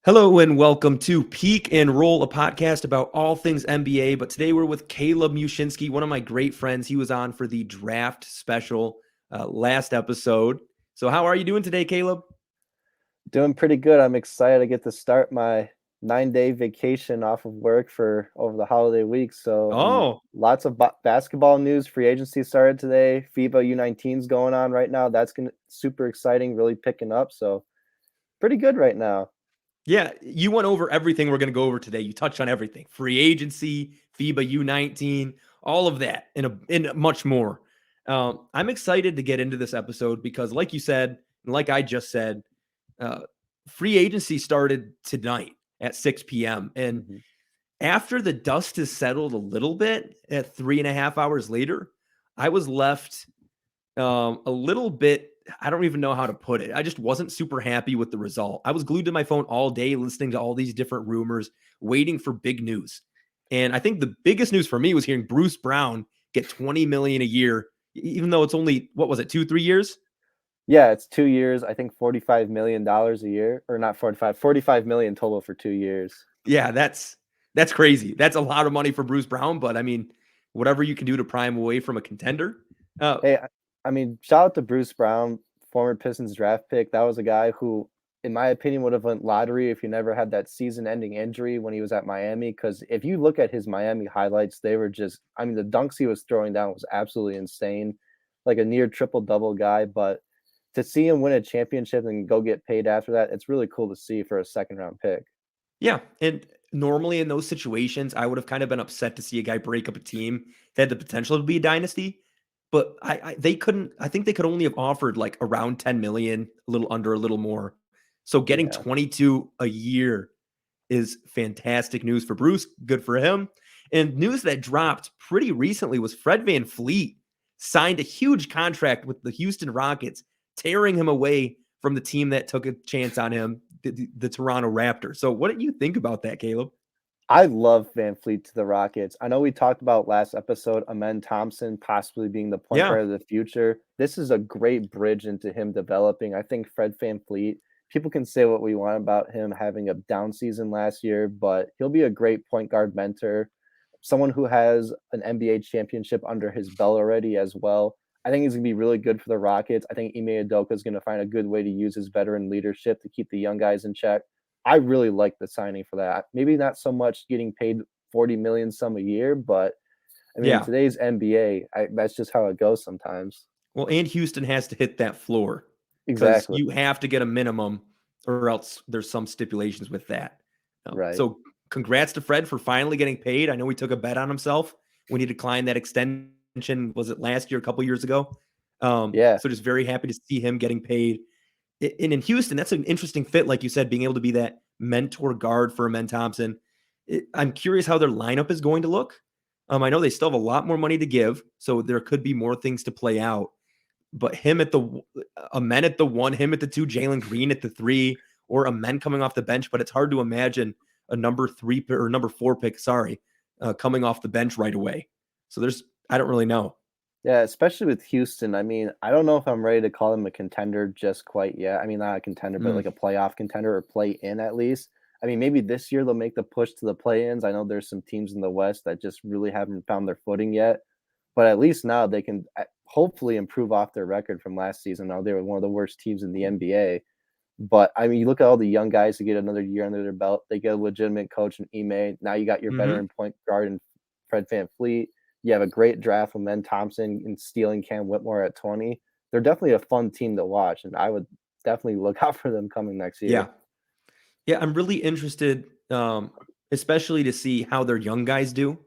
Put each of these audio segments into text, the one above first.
Hello and welcome to Peak and Roll, a podcast about all things NBA. But today we're with Caleb Mushinski, one of my great friends. He was on for the draft special last episode. So, how are you doing today, Caleb? Doing pretty good. I'm excited to get to start my 9-day vacation off of work for over the holiday week. So, Oh, lots of basketball news. Free agency started today. FIBA U19 is going on right now. That's gonna super exciting, really picking up. So, pretty good right now. yeah. You went over everything we're going to go over today. You touched on everything: free agency, FIBA U19, all of that, and much more. I'm excited to get into this episode because, like you said, and like I just said, uh, free agency started tonight at 6 p.m. And Mhm. after the dust has settled a little bit at 3.5 hours later, I was left a little bit. I don't even know how to put it. I just wasn't super happy with the result. I was glued to my phone all day, listening to all these different rumors, waiting for big news. And I think the biggest news for me was hearing Bruce Brown get 20 million a year, even though it's only, what was it, 2, 3 years? Yeah, it's 2 years. I think $45 million a year, or not 45, 45 million total for 2 years. Yeah, that's crazy. That's a lot of money for Bruce Brown, but I mean, whatever you can do to pry him away from a contender. Uh, Hey, I mean, shout out to Bruce Brown, former Pistons draft pick. That was a guy who, in my opinion, would have went lottery if he never had that season-ending injury when he was at Miami. Because if you look at his Miami highlights, they were just—I mean, the dunks he was throwing down was absolutely insane, like a near triple-double guy. But to see him win a championship and go get paid after that, it's really cool to see for a second-round pick. Yeah, and normally in those situations, I would have kind of been upset to see a guy break up a team that had the potential to be a dynasty, but they couldn't. I think they could only have offered like around 10 million, a little under, a little more. So getting Yeah. 22 a year is fantastic news for Bruce. Good for him. And news that dropped pretty recently was Fred VanVleet signed a huge contract with the Houston Rockets, tearing him away from the team that took a chance on him, the Toronto Raptors. So, what did you think about that, Caleb? I love Van Fleet to the Rockets. I know we talked about last episode, Amen Thompson possibly being the point Yeah. guard of the future. This is a great bridge into him developing. I think Fred Van Fleet, people can say what we want about him having a down season last year, but he'll be a great point guard mentor, someone who has an NBA championship under his belt already as well. I think he's going to be really good for the Rockets. I think Ime Udoka is going to find a good way to use his veteran leadership to keep the young guys in check. I really like the signing for that. Maybe not so much getting paid 40 million some a year, but I mean, in Yeah. today's NBA, that's just how it goes sometimes. Well, and Houston has to hit that floor because Exactly. you have to get a minimum or else there's some stipulations with that. Right. So congrats to Fred for finally getting paid. I know he took a bet on himself when he declined that extension. Was it last year, a couple years ago? Yeah. So just very happy to see him getting paid. And in Houston, that's an interesting fit, like you said, being able to be that mentor guard for Amen Thompson. I'm curious how their lineup is going to look. I know they still have a lot more money to give, so there could be more things to play out. But him at the Amen at the one, him at the two, Jalen Green at the three, or Amen coming off the bench. But it's hard to imagine a number three or number four pick, sorry, coming off the bench right away. So I don't really know. Yeah, especially with Houston. I mean, I don't know if I'm ready to call them a contender just quite yet. I mean, not a contender, but Mm, like a playoff contender or play in at least. I mean, maybe this year they'll make the push to the play-ins. I know there's some teams in the West that just really haven't found their footing yet, but at least now they can hopefully improve off their record from last season. Now they were one of the worst teams in the NBA. But I mean, you look at all the young guys who get another year under their belt. They get a legitimate coach in Ime. Now you got your hmm veteran point guard in Fred VanVleet. You have a great draft from Ben Thompson and stealing Cam Whitmore at 20. They're definitely a fun team to watch, and I would definitely look out for them coming next Yeah. year. Yeah, I'm really interested, especially to see how their young guys do,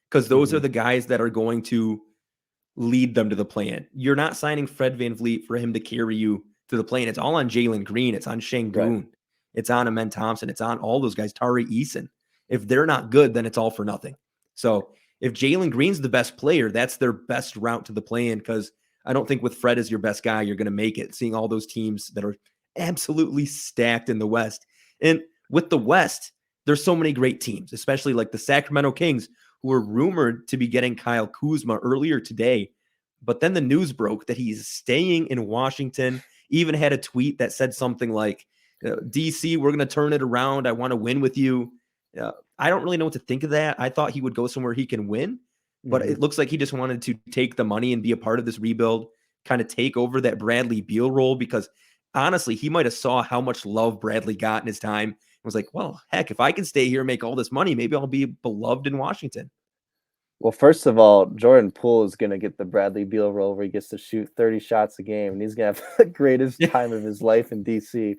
because those are Mhm. the guys that are going to lead them to the plan. You're not signing Fred VanVleet for him to carry you to the plan. It's all on Jalen Green. It's on Right. Shangoon. It's on Amen Thompson. It's on all those guys, Tari Eason. If they're not good, then it's all for nothing. So if Jalen Green's the best player, that's their best route to the plan because I don't think with Fred as your best guy, you're going to make it, seeing all those teams that are absolutely stacked in the West. And with the West, there's so many great teams, especially like the Sacramento Kings, who were rumored to be getting Kyle Kuzma earlier today. But then the news broke that he's staying in Washington. Even had a tweet that said something like, DC, we're going to turn it around. I want to win with you. I don't really know what to think of that. I thought he would go somewhere he can win, but Mhm. it looks like he just wanted to take the money and be a part of this rebuild, kind of take over that Bradley Beal role, because honestly, he might have saw how much love Bradley got in his time and was like, well, heck, if I can stay here and make all this money, maybe I'll be beloved in Washington. Well, first of all, Jordan Poole is gonna get the Bradley Beal role where he gets to shoot 30 shots a game, and he's gonna have the greatest Yeah. time of his life in DC.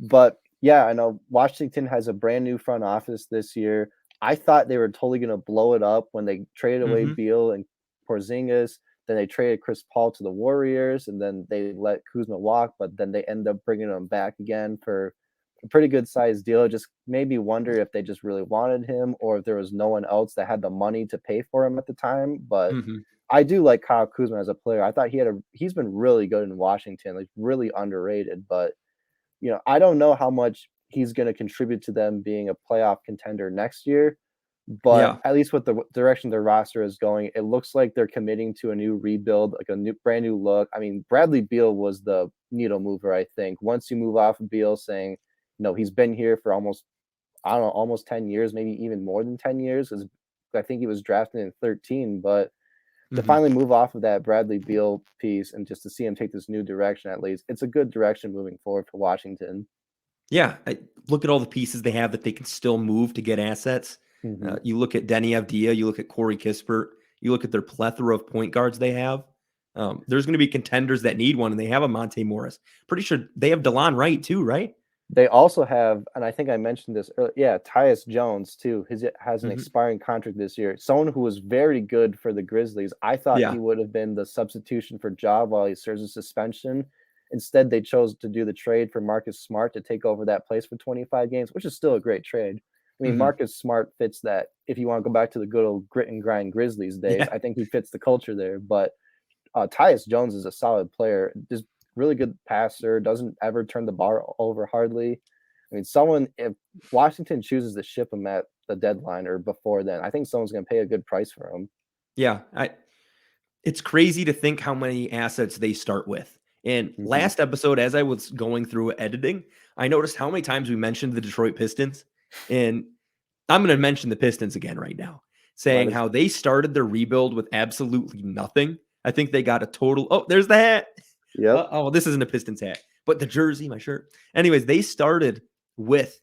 But yeah, I know Washington has a brand new front office this year. I thought they were totally gonna blow it up when they traded away Hmm. Beal and Porzingis. Then they traded Chris Paul to the Warriors, and then they let Kuzma walk. But then they end up bringing him back again for a pretty good sized deal. It just made me wonder if they just really wanted him, or if there was no one else that had the money to pay for him at the time. But Hmm. I do like Kyle Kuzma as a player. I thought he's been really good in Washington, like really underrated. But I don't know how much he's going to contribute to them being a playoff contender next year, but Yeah. at least with the direction their roster is going, it looks like they're committing to a new rebuild, like a new brand new look. I mean, Bradley Beal was the needle mover, I think. Once you move off of Beal saying, he's been here for almost, I don't know, almost 10 years, maybe even more than 10 years, because I think he was drafted in 13, but to Hmm. finally move off of that Bradley Beal piece and just to see him take this new direction, at least it's a good direction moving forward for Washington. Yeah, look at all the pieces they have that they can still move to get assets. Mhm. You look at Denny Avdia, you look at Corey Kispert, you look at their plethora of point guards they have. There's going to be contenders that need one, and they have a Monte Morris. Pretty sure they have DeLon Wright too, right? They also have, and I think I mentioned this earlier, yeah, Tyus Jones too. His has an Hmm. expiring contract this year. Someone who was very good for the Grizzlies. I thought Yeah. he would have been the substitution for Ja while he serves a suspension. Instead, they chose to do the trade for Marcus Smart to take over that place for 25 games, which is still a great trade. I mean, Hmm. Marcus Smart fits that. If you want to go back to the good old grit and grind Grizzlies days, Yeah. I think he fits the culture there. But Tyus Jones is a solid player, just really good passer, doesn't ever turn the bar over hardly. I mean, if Washington chooses to ship him at the deadline or before then, I think someone's going to pay a good price for him. Yeah. It's crazy to think how many assets they start with. And Hmm. last episode, as I was going through editing, I noticed how many times we mentioned the Detroit Pistons. And I'm going to mention the Pistons again right now, Might saying as how they started their rebuild with absolutely nothing. I think they got a total. Oh, there's the hat. Yep. Oh, this isn't a Pistons hat, but the jersey, my shirt. Anyways, they started with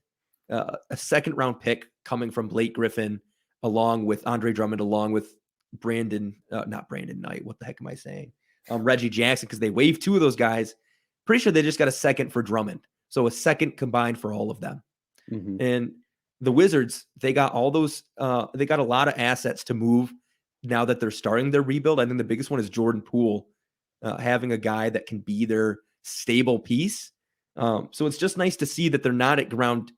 a second round pick coming from Blake Griffin, along with Andre Drummond, along with not Brandon Knight. What the heck am I saying? Reggie Jackson, because they waived two of those guys. Pretty sure they just got a second for Drummond. So a second combined for all of them. Hmm. And the Wizards, they got all those, they got a lot of assets to move now that they're starting their rebuild. I think the biggest one is Jordan Poole, having a guy that can be their stable piece. So it's just nice to see that they're not at ground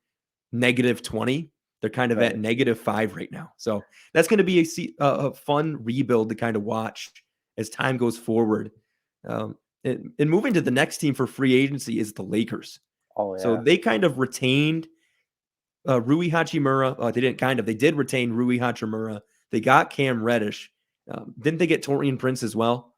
-20. They're kind of at Right. -5 right now. So that's going to be a fun rebuild to kind of watch as time goes forward. And moving to the next team for free agency is the Lakers. Oh So yeah. they kind of retained Rui Hachimura. They didn't kind of. They did retain Rui Hachimura. They got Cam Reddish. Didn't they get Torian Prince as well?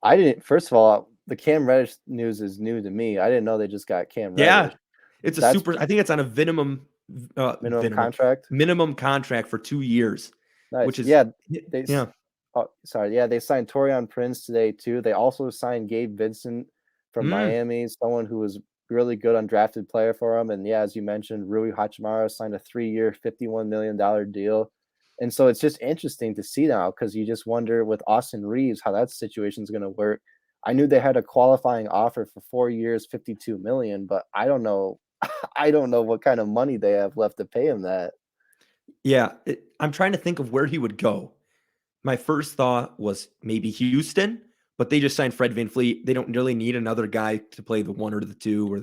I didn't. First of all, the Cam Reddish news is new to me. I didn't know they just got Cam Yeah, Reddish. it's a That's super. I think it's on a minimum contract. minimum contract for 2 years, which Nice. is Yeah, they. yeah. Oh, sorry. Yeah, they signed Torian Prince today too. They also signed Gabe Vincent from Mm, Miami, someone who was really good undrafted player for them. And yeah, as you mentioned, Rui Hachimura signed a 3-year, $51 million deal. And so it's just interesting to see now because you just wonder with Austin Reeves how that situation is going to work. I knew they had a qualifying offer for 4 years, 52 million, but I don't know. I don't know what kind of money they have left to pay him that. yeah, I'm trying to think of where he would go. My first thought was maybe Houston, but they just signed Fred VanVleet. They don't really need another guy to play the one or the two or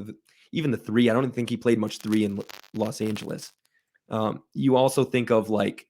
even the three. I don't think he played much three in Los Angeles. You also think of like,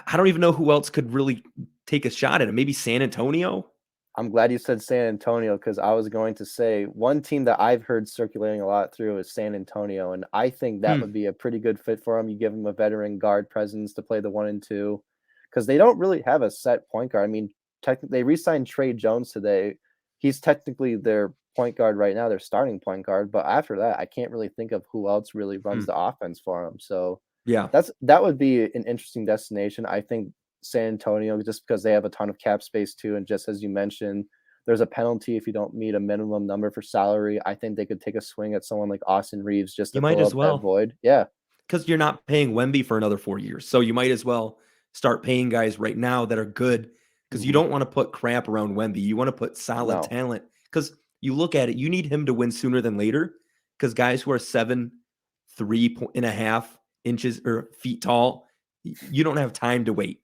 I don't even know who else could really take a shot at him. Maybe San Antonio. I'm glad you said San Antonio because I was going to say one team that I've heard circulating a lot through is San Antonio, and I think that Hmm. would be a pretty good fit for them. You give them a veteran guard presence to play the 1 and 2 because they don't really have a set point guard. I mean, technically, they re-signed Trey Jones today. He's technically their point guard right now, their starting point guard. But after that, I can't really think of who else really runs Mm, the offense for them. So yeah. that would be an interesting destination. I think San Antonio, just because they have a ton of cap space too, and just as you mentioned, there's a penalty if you don't meet a minimum number for salary. I think they could take a swing at someone like Austin Reeves just You to might fill as up that well, void. Yeah. because you're not paying Wemby for another 4 years. So you might as well start paying guys right now that are good, because you Mhm. don't want to put crap around Wemby. You want to put solid No. talent, because you look at it, you need him to win sooner than later, because guys who are 7'3.5" or feet tall, you don't have time to wait.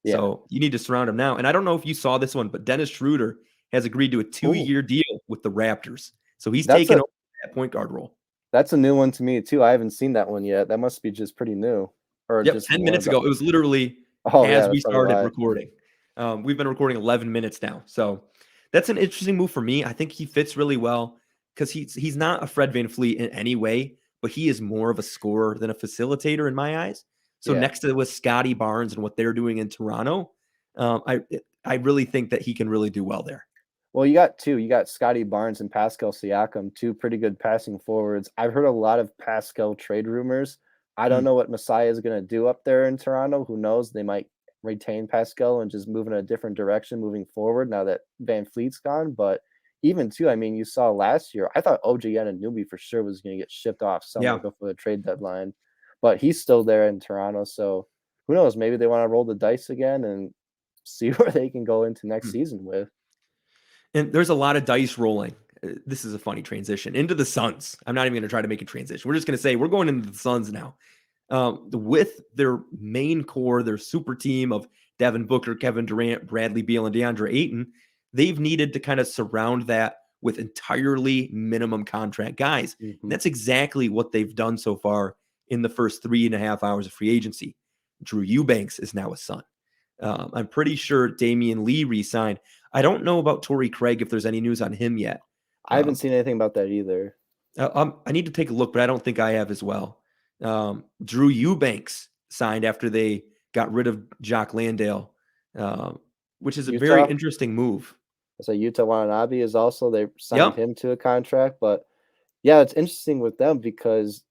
Yeah. So you need to surround him now. And I don't know if you saw this one, but Dennis Schroeder has agreed to a Ooh, 2-year deal with the Raptors. So he's that's taken a over that point guard role. that's a new one to me too. I haven't seen that one yet. That must be just pretty new, or Yep, just 10 one minutes of the. ago. It was literally Oh yeah, as we that's probably started why. recording. We've been recording 11 minutes now. So that's an interesting move for me. I think he fits really well, because he's not a Fred VanVleet in any way, but he is more of a scorer than a facilitator in my eyes. So Yeah. next to with Scotty Barnes and what they're doing in Toronto, I really think that he can really do well there. Well, you got two. You got Scotty Barnes and Pascal Siakam, two pretty good passing forwards. I've heard a lot of Pascal trade rumors. I don't Mm, know what Messiah is going to do up there in Toronto. Who knows? They might retain Pascal and just move in a different direction moving forward now that Van Fleet's gone. But even too, I mean, you saw last year, I thought OG Anunoby for sure was going to get shipped off somewhere yeah. before the trade deadline, but he's still there in Toronto. So who knows? Maybe they want to roll the dice again and see where they can go into next Mm. season with. And there's a lot of dice rolling. This is a funny transition into the Suns. I'm not even going to try to make a transition. We're just going to say we're going into the Suns now. With their main core, their super team of Devin Booker, Kevin Durant, Bradley Beal, and DeAndre Ayton, they've needed to kind of surround that with entirely minimum contract guys. And Mhm. that's exactly what they've done so far in the first 3.5 hours of free agency. Drew Eubanks is now a Sun. I'm pretty sure Damian Lee re-signed. I don't know about Torrey Craig if there's any news on him yet. I haven't Um, seen anything about that either. I need to take a look, but I don't think I have as well. Drew Eubanks signed after they got rid of Jock Landale, um, which is a very Utah, interesting move. so Utah Watanabe is also they signed Yep. him to a contract, but yeah, it's interesting with them because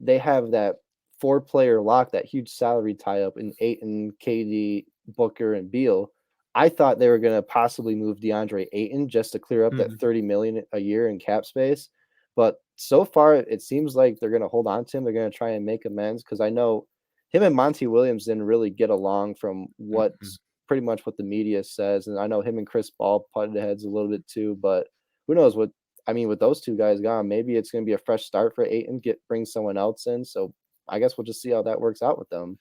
they have that four-player lock, that huge salary tie-up in Ayton, KD, Booker, and Beal. I thought they were going to possibly move DeAndre Ayton just to clear up that Mhm. 30 million a year in cap space, but so far it seems like they're going to hold on to him. They're going to try and make amends because I know him and Monty Williams didn't really get along from Mhm. what's pretty much what the media says, and I know him and Chris Paul butted heads a little bit too, but who knows what I mean, with those two guys gone, maybe it's going to be a fresh start for Ayton. Bring someone else in. So I guess we'll just see how that works out with them.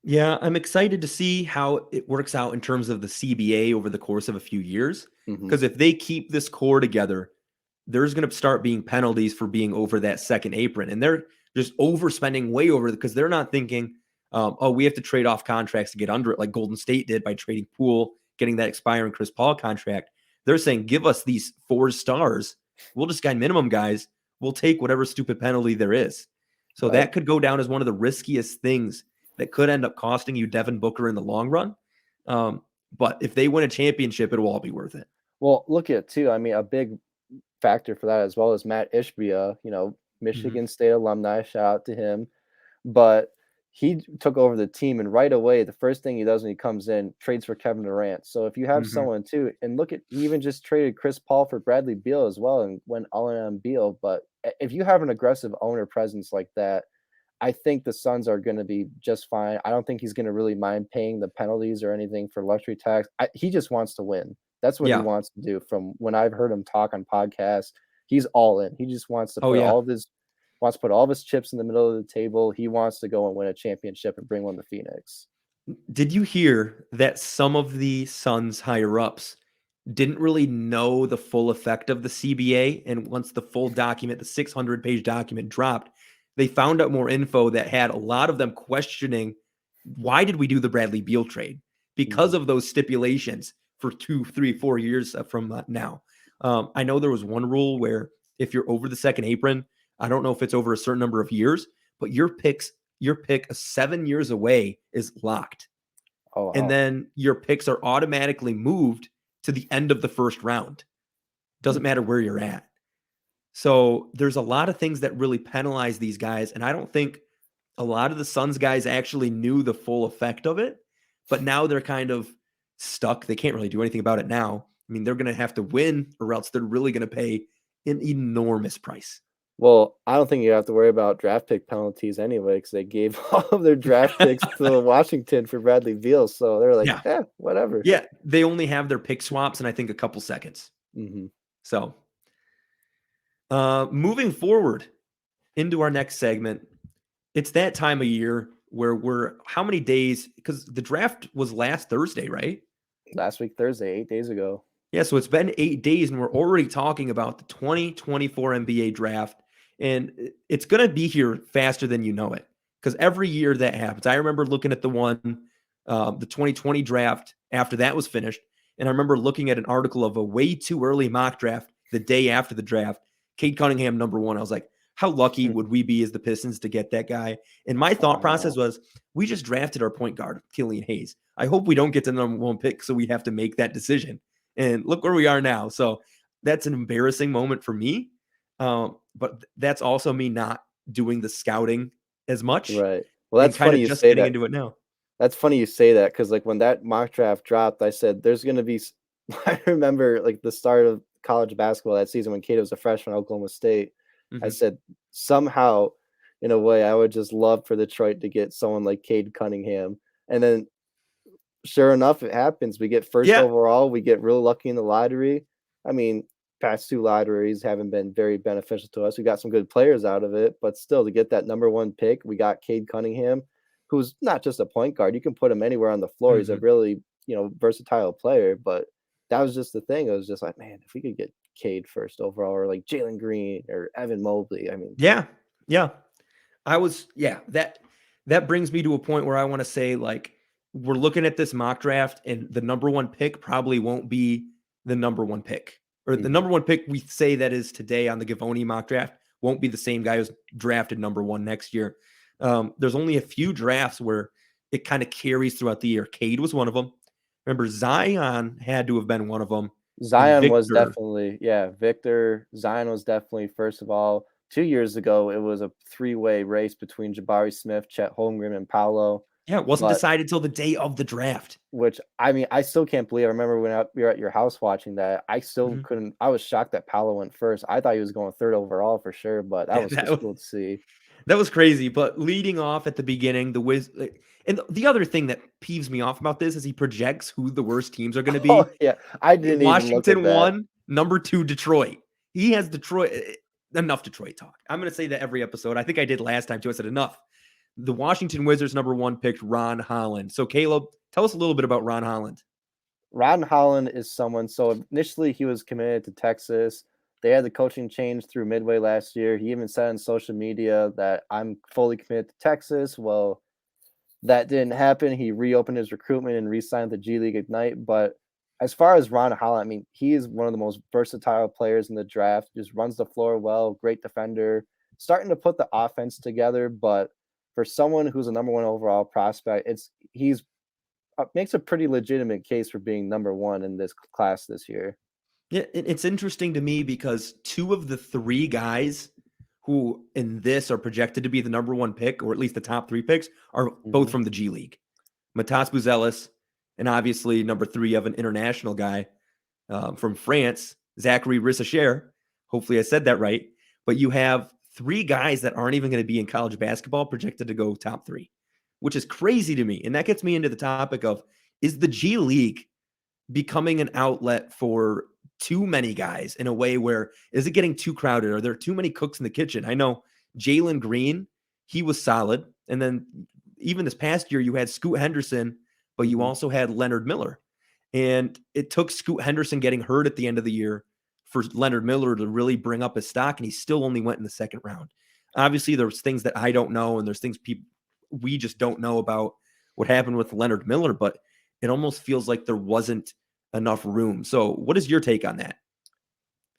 Yeah, I'm excited to see how it works out in terms of the CBA over the course of a few years. Hmm. Because if they keep this core together, there's going to start being penalties for being over that second apron. And they're just overspending way over because they're not thinking, oh, we have to trade off contracts to get under it like Golden State did by trading Poole, getting that expiring Chris Paul contract. They're saying, give us these 4 stars. We'll just guy minimum guys. We'll take whatever stupid penalty there is. So Right. that could go down as one of the riskiest things that could end up costing you Devin Booker in the long run. But if they win a championship, it'll all be worth it. Well, look at too. I mean, a big factor for that as well as Matt Ishbia, Mhm. Michigan State alumni. Shout out to him. But he took over the team, and right away, the first thing he does when he comes in, trades for Kevin Durant. So if you have Mhm. someone too, and look at he even just traded Chris Paul for Bradley Beal as well, and went all in on Beal. But if you have an aggressive owner presence like that, I think the Suns are going to be just fine. I don't think he's going to really mind paying the penalties or anything for luxury tax. He just wants to win. That's what he Yeah. wants to do. From when I've heard him talk on podcasts, he's all in. He just Oh, yeah. wants to put all of his chips in the middle of the table. He wants to go and win a championship and bring one to Phoenix. Did you hear that some of the Suns higher ups didn't really know the full effect of the CBA? And once the full document, the 600-page document dropped, they found out more info that had a lot of them questioning, why did we do the Bradley Beal trade? Because Mhm. of those stipulations for 2, 3, 4 years from now. I know there was one rule where if you're over the second apron, I don't know if it's over a certain number of years, but your pick 7 years away is locked. Oh And wow. then your picks are automatically moved to the end of the first round. Doesn't matter where you're at. So there's a lot of things that really penalize these guys. And I don't think a lot of the Suns guys actually knew the full effect of it, but now they're kind of stuck. They can't really do anything about it now. I mean, they're going to have to win or else they're really going to pay an enormous price. Well, I don't think you have to worry about draft pick penalties anyway, because they gave all of their draft picks to Washington for Bradley Beal. So they're like, Yeah. whatever. Yeah. They only have their pick swaps in, I think, a couple seconds. Hmm. So moving forward into our next segment, it's that time of year where we're how many days? Because the draft was last Thursday, right? Last week, Thursday, 8 days ago. Yeah, so it's been 8 days, and we're already talking about the 2024 NBA draft, and it's going to be here faster than you know it. Because every year that happens, I remember looking at the 2020 draft after that was finished, and I remember looking at an article of a way too early mock draft the day after the draft. Cade Cunningham, number one. I was like, how lucky would we be as the Pistons to get that guy? And my thought process was, we just drafted our point guard, Killian Hayes. I hope we don't get the number one pick, so we have to make that decision. And look where we are now. So that's an embarrassing moment for me. But that's also me not doing the scouting as much Right. Well, and that's kind funny of you just say getting that. into it now. That's funny you say that, because like when that mock draft dropped, I said there's going to be. I remember like the start of college basketball that season when Kato was a freshman at Oklahoma State. I Mm-hmm. said somehow, in a way, I would just love for Detroit to get someone like Cade Cunningham, and then sure enough, it happens. We get first Yeah. overall. We get real lucky in the lottery. I mean, past two lotteries haven't been very beneficial to us. We got some good players out of it, but still, to get that number one pick, we got Cade Cunningham, who's not just a point guard. You can put him anywhere on the floor. He's a Mm-hmm. really, versatile player. But that was just the thing. It was just like, man, if we could get Cade first overall, or like Jalen Green or Evan Mobley. I mean, Yeah. Yeah. That brings me to a point where I want to say, like, we're looking at this mock draft and the number one pick probably won't be the number one pick. Or the number one pick we say that is today on the Givony mock draft won't be the same guy who's drafted number one next year. There's only a few drafts where it kind of carries throughout the year. Cade was one of them. Remember, Zion had to have been one of them. And Zion was Victor. definitely, yeah, Victor. Zion was definitely, first of all, 2 years ago, it was a three-way race between Jabari Smith, Chet Holmgren, and Paolo. Yeah, it wasn't But decided till the day of the draft. which, I mean, I still can't believe. I remember when we were at your house watching that. I still Mhm. couldn't. I was shocked that Paolo went first. I thought he was going third overall for sure, but that Yeah, was just cool to see. that was crazy. But leading off at the beginning, and the other thing that peeves me off about this is he projects who the worst teams are going to Oh be. yeah, I didn't even look at Washington that. one, number two Detroit. He has Detroit. Enough Detroit talk. I'm going to say that every episode. I think I did last time too. I said enough. The Washington Wizards number one picked Ron Holland. So Caleb, tell us a little bit about Ron Holland. Ron Holland is someone. So initially, he was committed to Texas. They had the coaching change through midway last year. He even said on social media that I'm fully committed to Texas. Well, that didn't happen. He reopened his recruitment and re-signed the G League Ignite. But as far as Ron Holland, I mean, he is one of the most versatile players in the draft. Just runs the floor well, great defender, starting to put the offense together. But for someone who's a number one overall prospect, he's makes a pretty legitimate case for being number one in this class this year. Yeah, it's interesting to me because two of the three guys who in this are projected to be the number one pick, or at least the top three picks, are both Mm-hmm. from the G League. Matas Buzelis, and obviously number three of an international guy from France, Zachary Rissacher. Hopefully I said that right. But you have three guys that aren't even going to be in college basketball projected to go top three, which is crazy to me. And that gets me into the topic of, is the G League becoming an outlet for too many guys in a way where, is it getting too crowded? Are there too many cooks in the kitchen? I know Jalen Green, he was solid. And then even this past year, you had Scoot Henderson, but you Mm-hmm. also had Leonard Miller. And it took Scoot Henderson getting hurt at the end of the year for Leonard Miller to really bring up his stock, and he still only went in the second round. Obviously, there's things that I don't know, and there's things we just don't know about what happened with Leonard Miller, but it almost feels like there wasn't enough room. So, what is your take on that?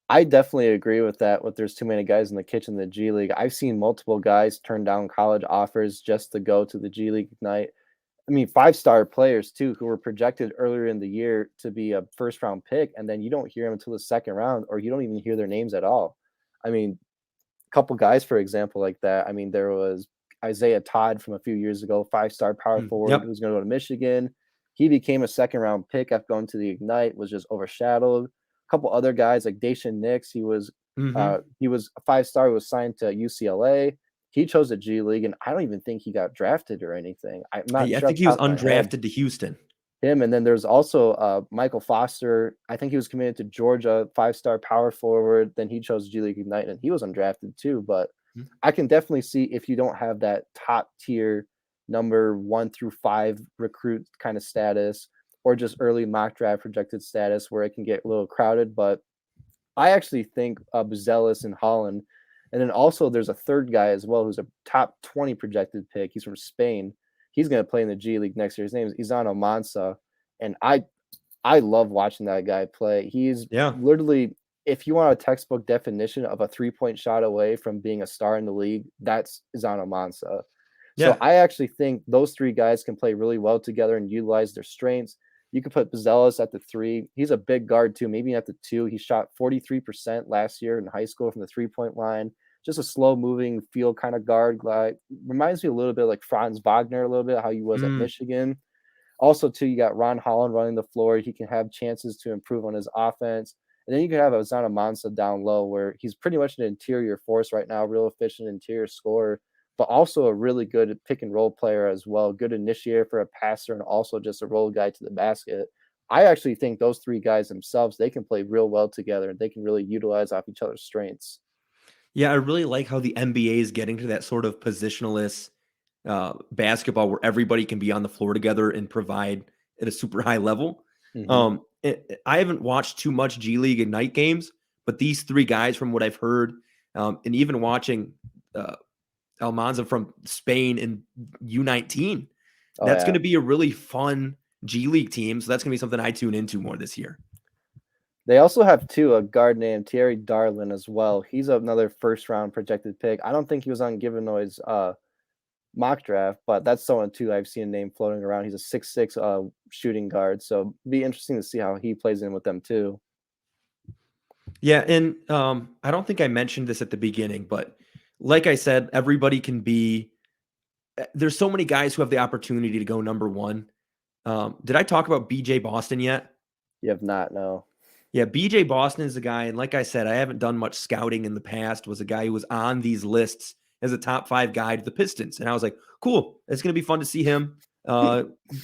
I definitely agree with that. With there's too many guys in the kitchen in the G League. I've seen multiple guys turn down college offers just to go to the G League Ignite. I mean, five-star players too, who were projected earlier in the year to be a first-round pick, and then you don't hear them until the second round, or you don't even hear their names at all. I mean, a couple guys, for example, like that. I mean, there was Isaiah Todd from a few years ago, five-star power forward Yep. who's going to go to Michigan. He became a second-round pick after going to the Ignite, was just overshadowed. A couple other guys like Dacian Nix, Hmm. he was a five-star, was signed to UCLA. He chose the G League, and I don't even think he got drafted or anything. I'm not I sure off think the he was top of my head. undrafted to Houston. Him, and then there's also Michael Foster. I think he was committed to Georgia, five-star power forward. Then he chose G League Ignite, and he was undrafted too. But Mhm. I can definitely see if you don't have that top tier number 1 through 5 recruit kind of status, or just early mock draft projected status, where it can get a little crowded. But I actually think Buzelis in Holland, and then also there's a third guy as well who's a top 20 projected pick. He's from Spain. He's going to play in the G League next year. His name is Izano Mansa, and I love watching that guy play. He's Yeah. literally, if you want a textbook definition of a 3-point shot away from being a star in the league, that's Izano Mansa. So Yeah. I actually think those three guys can play really well together and utilize their strengths. You could put Buzelis at the 3. He's a big guard too, maybe at the 2. He shot 43% last year in high school from the 3-point line. Just a slow moving field kind of guard. Like, reminds me a little bit like Franz Wagner, a little bit how he was at Mm. Michigan. Also, too, you got Ron Holland running the floor. He can have chances to improve on his offense. And then you can have Ozana Mansa down low, where he's pretty much an interior force right now, real efficient interior scorer, but also a really good pick and roll player as well. Good initiator for a passer, and also just a roll guy to the basket. I actually think those three guys themselves, they can play real well together, and they can really utilize off each other's strengths. Yeah, I really like how the NBA is getting to that sort of positionless basketball where everybody can be on the floor together and provide at a super high level. Hmm. I haven't watched too much G League Ignite games, but these three guys, from what I've heard, and even watching uh, Almanza from Spain and U19, Oh that's going yeah. to be a really fun G League team. So that's going to be something I tune into more this year. They also have too a guard named Thierry Darlin as well. He's another first round projected pick. I don't think he was on Givenoy's mock draft, but that's someone too I've seen a name floating around. He's a 6'6" shooting guard, so be interesting to see how he plays in with them too. Yeah, and I don't think I mentioned this at the beginning, but like I said, everybody can be. There's so many guys who have the opportunity to go number one. Did I talk about BJ Boston yet? You have not, no. Yeah, BJ Boston is a guy, and like I said, I haven't done much scouting in the past. Was a guy who was on these lists as a top 5 guy to the Pistons, and I was like, cool, it's going to be fun to see him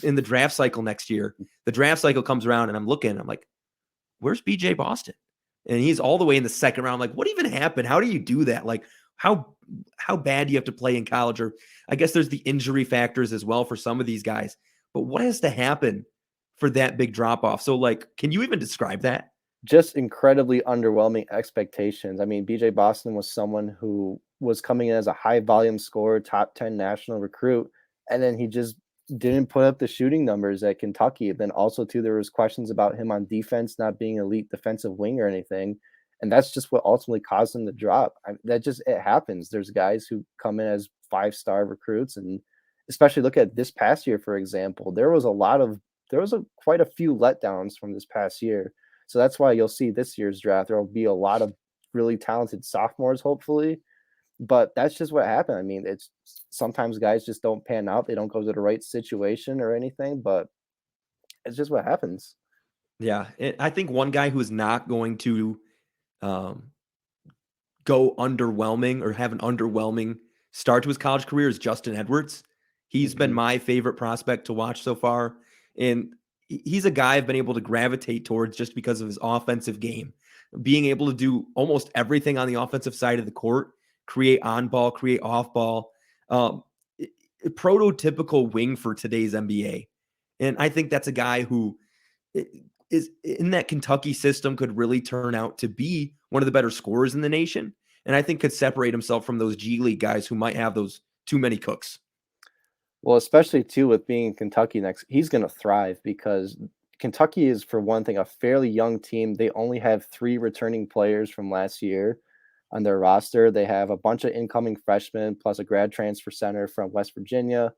in the draft cycle next year. The draft cycle comes around, and I'm looking, I'm like, where's BJ Boston? And he's all the way in the second round. Like, what even happened? How do you do that? Like, how how bad do you have to play in college? Or I guess there's the injury factors as well for some of these guys. But what has to happen for that big drop off? So, like, can you even describe that? Just incredibly underwhelming expectations. I mean, BJ Boston was someone who was coming in as a high volume scorer, top 10 national recruit, and then he just didn't put up the shooting numbers at Kentucky. Then also too, there was questions about him on defense not being elite defensive wing or anything. And that's just what ultimately caused him to drop. That just it happens. There's guys who come in as 5-star recruits, and especially look at this past year, for example. There was quite a few letdowns from this past year, so that's why you'll see this year's draft. There will be a lot of really talented sophomores, hopefully. But that's just what happened. I mean, it's sometimes guys just don't pan out. They don't go to the right situation or anything, but it's just what happens. Yeah, I think one guy who is not going to um, go underwhelming or have an underwhelming start to his college career is Justin Edwards. He's been Mhm. my favorite prospect to watch so far. And he's a guy I've been able to gravitate towards just because of his offensive game, being able to do almost everything on the offensive side of the court, create on ball, create off ball, um, prototypical wing for today's NBA. And I think that's a guy who is in that Kentucky system could really turn out to be one of the better scorers in the nation. And I think could separate himself from those G League guys who might have those too many cooks. Well, especially too with being in Kentucky next, he's going to thrive because Kentucky is, for one thing, a fairly young team. They only have 3 returning players from last year on their roster. They have a bunch of incoming freshmen plus a grad transfer center from West Virginia.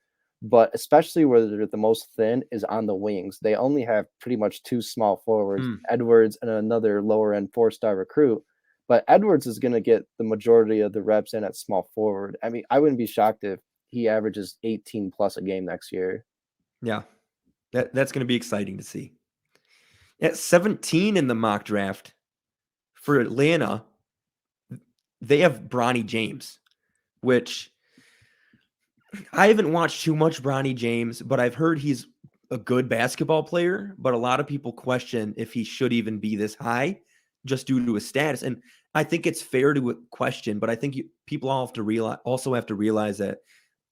but especially where they're the most thin is on the wings. They only have pretty much two small forwards, Mm, Edwards and another lower end 4-star recruit. But Edwards is going to get the majority of the reps in at small forward. I mean, I wouldn't be shocked if he averages 18 plus a game next year. yeah, that's going to be exciting to see. At 17 in the mock draft for Atlanta, they have Bronny James, which I haven't watched too much Bronny James, but I've heard he's a good basketball player. But a lot of people question if he should even be this high just due to his status. And I think it's fair to question, but I think people all have to realize that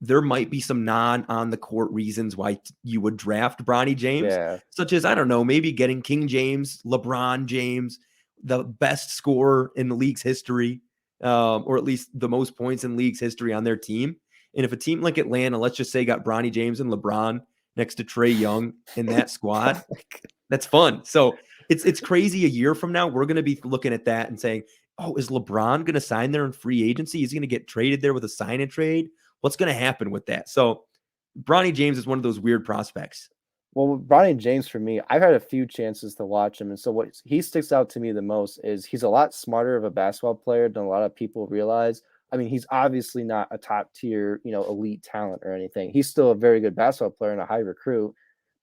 there might be some non on the court reasons why you would draft Bronny James, Yeah. such as, I don't know, maybe getting King James, LeBron James, the best scorer in the league's history, or at least the most points in league's history on their team. And if a team like Atlanta, let's just say, got Bronny James and LeBron next to Trae Young in that squad, that's fun. So it's crazy. A year from now, we're going to be looking at that and saying, "Oh, is LeBron going to sign there in free agency? Is he going to get traded there with a sign and trade? What's going to happen with that?" So Bronny James is one of those weird prospects. Well, with Bronny James for me, I've had a few chances to watch him, and so what he sticks out to me the most is he's a lot smarter of a basketball player than a lot of people realize. I mean, he's obviously not a top tier, elite talent or anything. He's still a very good basketball player and a high recruit,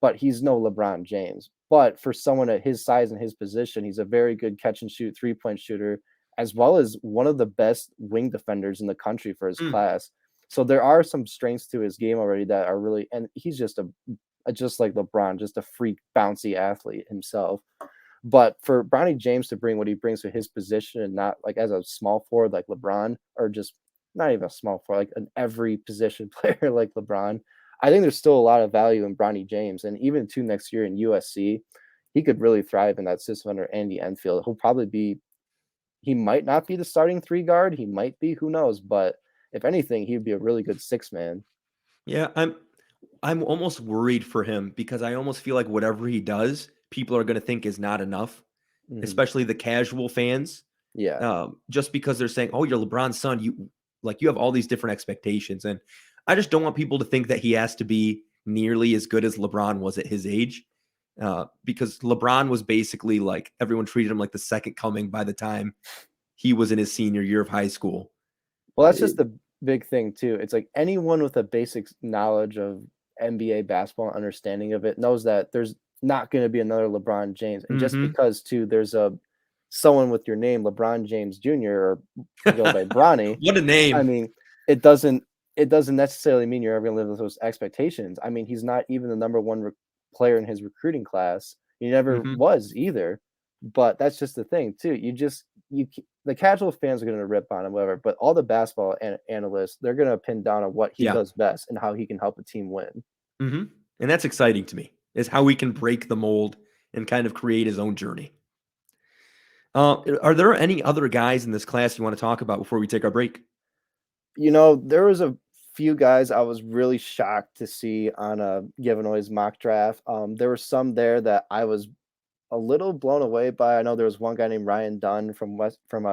but he's no LeBron James. But for someone at his size and his position, he's a very good catch and shoot 3-point shooter, as well as one of the best wing defenders in the country for his Mm, class. So there are some strengths to his game already that are really, and he's just like LeBron, just a freak bouncy athlete himself. But for Bronny James to bring what he brings to his position and not like as a small forward like LeBron, or just not even a small forward, like an every position player like LeBron, I think there's still a lot of value in Bronny James. And even to next year in USC, he could really thrive in that system under Andy Enfield. He might not be the starting three guard. He might be, who knows? But if anything, he'd be a really good six man. yeah, I'm almost worried for him because I almost feel like whatever he does, people are going to think is not enough, Mhm. especially the casual fans. Yeah. Just because they're saying, "Oh, you're LeBron's son," you have all these different expectations, and I just don't want people to think that he has to be nearly as good as LeBron was at his age, because LeBron was basically like everyone treated him like the second coming by the time he was in his senior year of high school. Well, that's It, just the big thing too. It's like anyone with a basic knowledge of NBA basketball and understanding of it knows that there's not going to be another LeBron James. And just mm-hmm. because too there's a someone with your name, LeBron James Jr., or to go by Bronny, What a I name! mean, it doesn't necessarily mean you're ever going to live with those expectations. I mean, he's not even the number one player in his recruiting class. He never Hmm. was either. But that's just the thing too. The casual fans are going to rip on him, whatever. But all the basketball analysts, they're going to pin down on what he Yeah, does best and how he can help a team win. hmm and that's exciting to me. Is how he can break the mold and kind of create his own journey. Are there any other guys in this class you want to talk about before we take our break? There was a few guys I was really shocked to see on a Givenoy's mock draft. There were some there that I was a little blown away by. I know there was one guy named Ryan Dunn from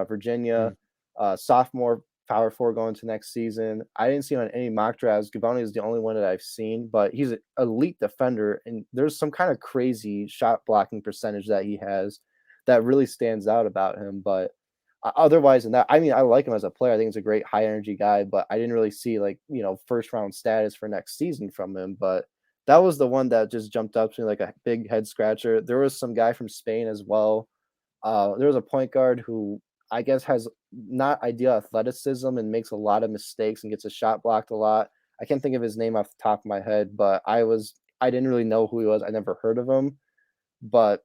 Virginia, Mm, sophomore power forward going to next season. I didn't see him on any mock drafts. Givony is the only one that I've seen, but he's an elite defender, and there's some kind of crazy shot blocking percentage that he has that really stands out about him. But otherwise than that, I mean, I like him as a player. I think he's a great high energy guy, but I didn't really see like first round status for next season from him. But that was the one that just jumped up to me like a big head scratcher. There was some guy from Spain as well. There was a point guard who I guess has not ideal athleticism and makes a lot of mistakes and gets a shot blocked a lot. I can't think of his name off the top of my head, but I didn't really know who he was. I never heard of him, but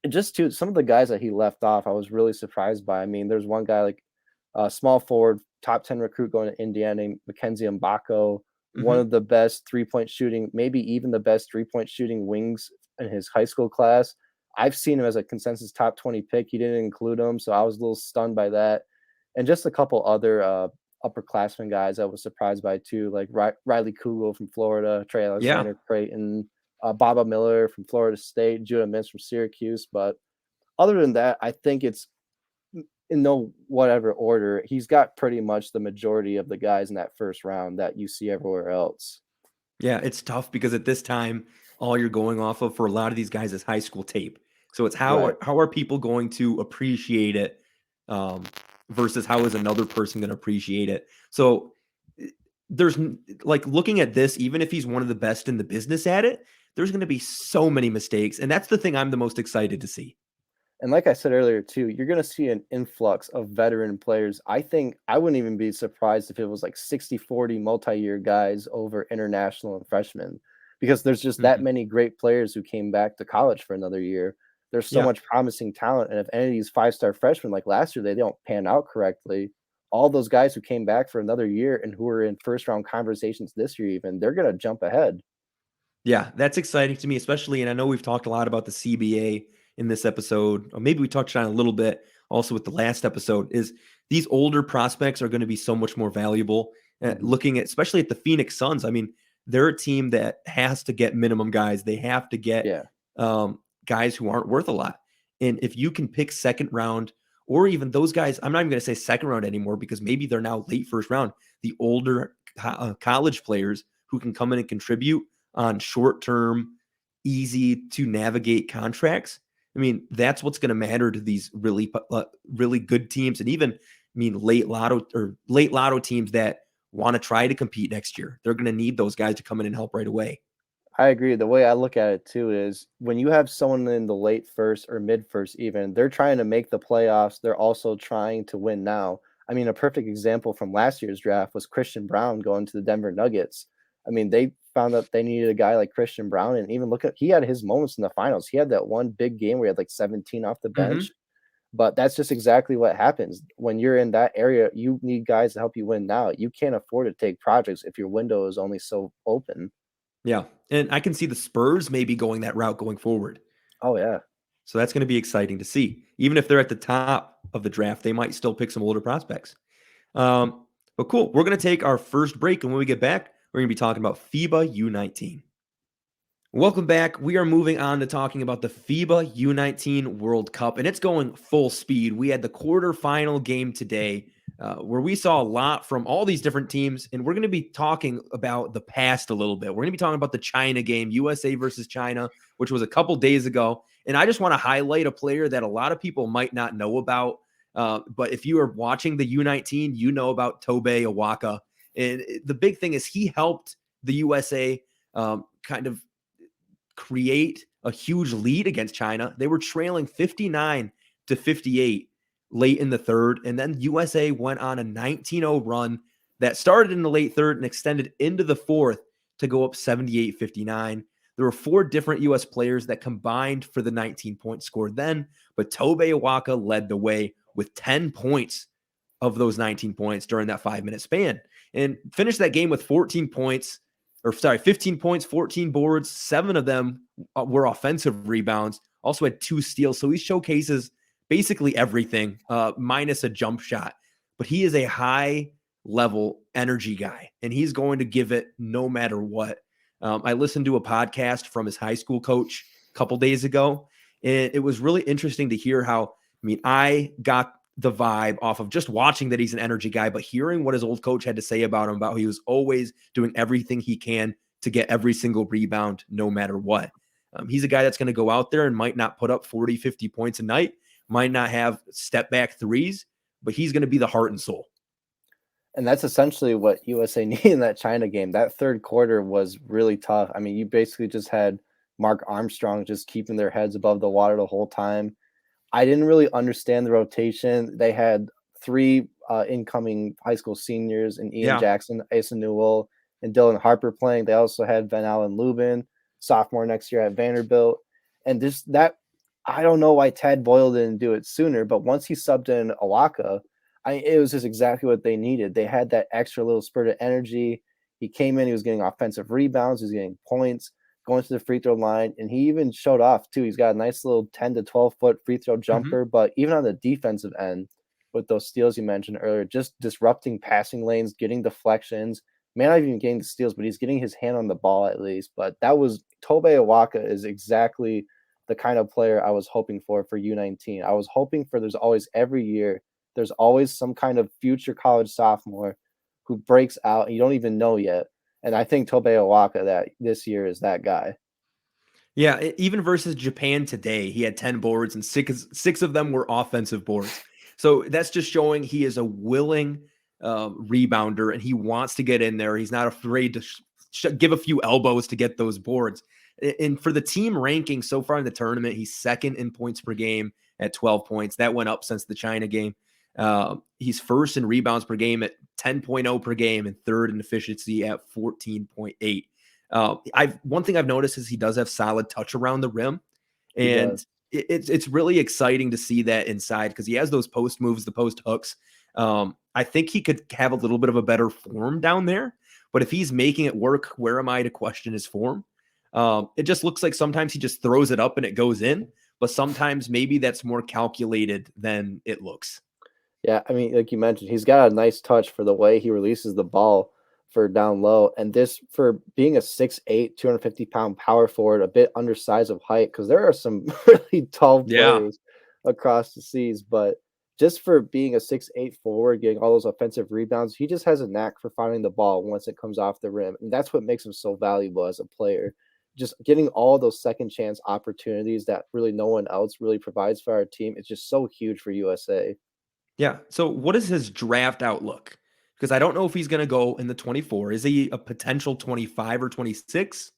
just to some of the guys that he left off, I was really surprised by. I mean, there's one guy like small forward, top 10 recruit going to Indiana named Mackenzie Mbako, one mhm. of the best 3-point shooting, maybe even the best 3-point shooting wings in his high school class. I've seen him as a consensus top 20 pick. He didn't include him, so I was a little stunned by that. And just a couple other upperclassmen guys I was surprised by too, like Riley Kugel from Florida, Trey Yeah. Alexander Creighton, Baba Miller from Florida State, Judah Mintz from Syracuse. But other than that, I think it's in no whatever order, he's got pretty much the majority of the guys in that first round that you see everywhere else. Yeah, it's tough because at this time, all you're going off of for a lot of these guys is high school tape. So it's Right. how are people going to appreciate it um, versus how is another person going to appreciate it? So eh, like looking at this, even if he's one of the best in the business at it, there's going to be so many mistakes, and that's the thing I'm the most excited to see. And like I said earlier too, you're going to see an influx of veteran players. I think I wouldn't even be surprised if it was like 60-40 multi-year guys over international and freshmen because there's just that Mhm. many great players who came back to college for another year. There's so Yeah. much promising talent, and if any of these five-star freshmen like last year they don't pan out correctly, all those guys who came back for another year and who are in first round conversations this year even, they're going to jump ahead. Yeah, that's exciting to me, especially, and I know we've talked a lot about the CBA in this episode, or maybe we touched on it a little bit also with the last episode, is these older prospects are going to be so much more valuable. Mhm. Looking at, especially at the Phoenix Suns, I mean, they're a team that has to get minimum guys. They have to get Yeah. guys who aren't worth a lot. And if you can pick second round, or even those guys, I'm not even going to say second round anymore because maybe they're now late first round, the older college players who can come in and contribute on short term, easy to navigate contracts. I mean, that's what's going to matter to these really good teams, and even late lotto teams that want to try to compete next year. They're going to need those guys to come in and help right away. I agree. The way I look at it too is when you have someone in the late first or mid first, even they're trying to make the playoffs. They're also trying to win now. I mean, a perfect example from last year's draft was Christian Brown going to the Denver Nuggets. I mean, they found out they needed a guy like Christian Brown, and even look at he had his moments in the finals. He had that one big game where he had like 17 off the Mm-hmm. bench. But that's just exactly what happens when you're in that area. You need guys to help you win now. You can't afford to take projects if your window is only so open. Yeah, and I can see the Spurs maybe going that route going forward. Oh yeah. So that's going to be exciting to see. Even if they're at the top of the draft, they might still pick some older prospects. But cool. We're going to take our first break, and when we get back, we're going to be talking about FIBA U19. Welcome back. We are moving on to talking about the FIBA U19 World Cup, and it's going full speed. We had the quarterfinal game today where we saw a lot from all these different teams, and we're going to be talking about the past a little bit. We're going to be talking about the China game, USA versus China, which was a couple days ago. And I just want to highlight a player that a lot of people might not know about. But if you are watching the U19, you know about Tobe Awaka. And the big thing is he helped the USA kind of create a huge lead against China. They were trailing 59-58 late in the third. And then USA went on a 19-0 run that started in the late third and extended into the fourth to go up 78-59. There were four different US players that combined for the 19-point score then, but Tobe Awaka led the way with 10 points of those 19 points during that 5-minute span and finished that game with 14 points, or sorry, 15 points, 14 boards. 7 of them were offensive rebounds. Also had 2 steals. So he showcases basically everything, minus a jump shot. But he is a high level energy guy, and he's going to give it no matter what. I listened to a podcast from his high school coach a couple days ago, and it was really interesting to hear how, I mean, I got the vibe off of just watching that he's an energy guy, but hearing what his old coach had to say about him, about how he was always doing everything he can to get every single rebound, no matter what. He's a guy that's going to go out there and might not put up 40, 50 points a night, might not have step back threes, but he's going to be the heart and soul. And that's essentially what USA needed in that China game. That third quarter was really tough. I mean, you basically just had Mark Armstrong just keeping their heads above the water the whole time. I didn't really understand the rotation. They had three incoming high school seniors and Ian Yeah. Jackson, Asa Newell, and Dylan Harper playing. They also had Van Allen Lubin, sophomore next year at Vanderbilt. And just that, I don't know why Tad Boyle didn't do it sooner, but once he subbed in Awaka, it was just exactly what they needed. They had that extra little spurt of energy. He came in, he was getting offensive rebounds, he was getting points, going to the free throw line, and he even showed off too. He's got a nice little 10 to 12-foot free throw Mm-hmm. jumper, but even on the defensive end, with those steals you mentioned earlier, just disrupting passing lanes, getting deflections, may not even getting the steals, but he's getting his hand on the ball at least. But that was Tobe Awaka is exactly the kind of player I was hoping for U19. I was hoping for there's always every year, there's always some kind of future college sophomore who breaks out and you don't even know yet. And I think Tobe Awaka that this year is that guy. Yeah, even versus Japan today, he had 10 boards and six of them were offensive boards. So that's just showing he is a willing rebounder and he wants to get in there. He's not afraid to give a few elbows to get those boards. And for the team ranking so far in the tournament, he's second in points per game at 12 points. That went up since the China game. He's first in rebounds per game at 10.0 per game and third in efficiency at 14.8. One thing I've noticed is he does have solid touch around the rim, He and does. it's really exciting to see that inside because he has those post moves, the post hooks. I think he could have a little bit of a better form down there, but if he's making it work, where am I to question his form? It just looks like sometimes he just throws it up and it goes in, but sometimes maybe that's more calculated than it looks. Yeah, I mean, like you mentioned, he's got a nice touch for the way he releases the ball for down low. And this for being a 6'8", 250-pound power forward, a bit undersized of height, because there are some really tall Yeah. players across the seas. But just for being a 6'8" forward, getting all those offensive rebounds, he just has a knack for finding the ball once it comes off the rim. And that's what makes him so valuable as a player. Just getting all those second chance opportunities that really no one else really provides for our team is just so huge for USA. Yeah. So what is his draft outlook? Because I don't know if he's going to go in the 24. Is he a potential 25 or 26?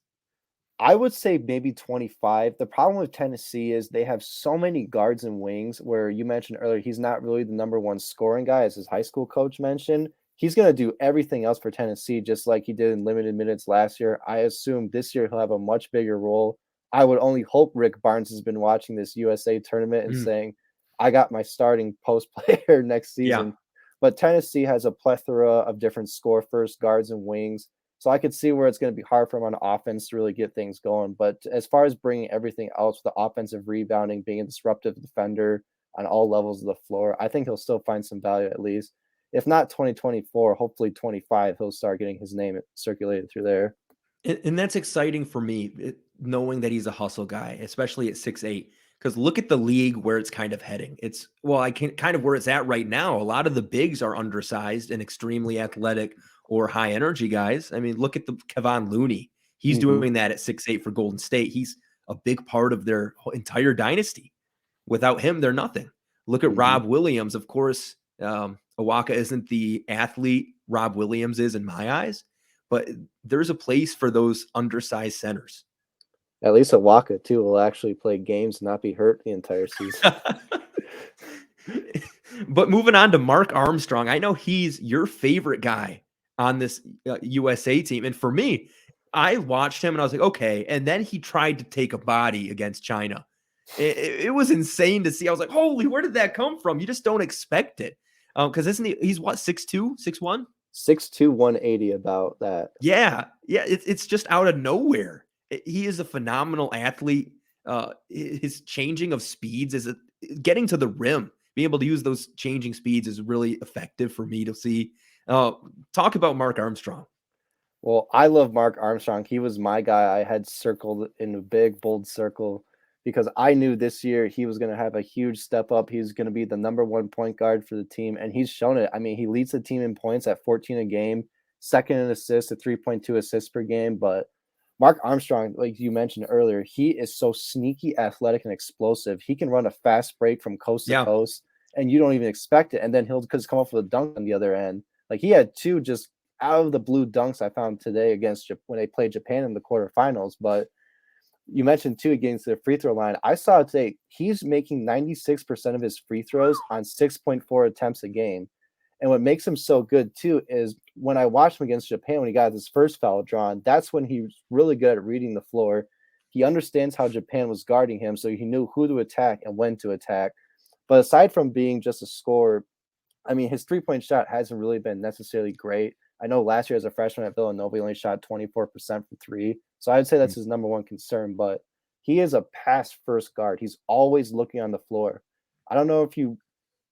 I would say maybe 25. The problem with Tennessee is they have so many guards and wings where you mentioned earlier he's not really the number one scoring guy, as his high school coach mentioned. He's going to do everything else for Tennessee, just like he did in limited minutes last year. I assume this year he'll have a much bigger role. I would only hope Rick Barnes has been watching this USA tournament and Mm, saying, I got my starting post player next yeah. season. But Tennessee has a plethora of different score first guards and wings. So I could see where it's going to be hard for him on offense to really get things going. But as far as bringing everything else, the offensive rebounding, being a disruptive defender on all levels of the floor, I think he'll still find some value at least. If not 2024, hopefully 25, he'll start getting his name circulated through there. And that's exciting for me, knowing that he's a hustle guy, especially at 6'8". Because look at the league where it's kind of heading. It's, well, I can kind of where it's at right now. A lot of the bigs are undersized and extremely athletic or high energy guys. I mean, look at the Kevon Looney. He's Hmm. doing that at 6'8" for Golden State. He's a big part of their entire dynasty. Without him, they're nothing. Look at Hmm. Rob Williams. Of course, Awaka isn't the athlete Rob Williams is in my eyes, but there's a place for those undersized centers. At least Awaka, too, will actually play games and not be hurt the entire season. But moving on to Mark Armstrong, I know he's your favorite guy on this USA team. And for me, I watched him and I was like, okay. And then he tried to take a body against China. It was insane to see. I was like, holy, where did that come from? You just don't expect it. Because isn't he's what, 6'2, 6'1"? 6'2", 180 about that. Yeah, yeah, it's just out of nowhere. He is a phenomenal athlete. His changing of speeds is getting to the rim. Being able to use those changing speeds is really effective for me to see. Uh, Talk about Mark Armstrong. Well, I love Mark Armstrong. He was my guy I had circled in a big, bold circle because I knew this year he was going to have a huge step up. He's going to be the number one point guard for the team, and he's shown it. I mean, he leads the team in points at 14 a game, second in assists at 3.2 assists per game. But Mark Armstrong, like you mentioned earlier, he is so sneaky, athletic, and explosive. He can run a fast break from coast to Yeah, coast, and you don't even expect it. And then he'll just come off with a dunk on the other end. Like he had two just out of the blue dunks I found today against when they played Japan in the quarterfinals. But you mentioned too against the free throw line. I saw today he's making 96% of his free throws on 6.4 attempts a game. And what makes him so good too is when I watched him against Japan when he got his first foul drawn, that's when he was really good at reading the floor. He understands how Japan was guarding him, so he knew who to attack and when to attack. But aside from being just a scorer, I mean, his three-point shot hasn't really been necessarily great. I know last year as a freshman at Villanova, he only shot 24% from three. So I'd say that's his number one concern, but he is a pass first guard. He's always looking on the floor. I don't know if you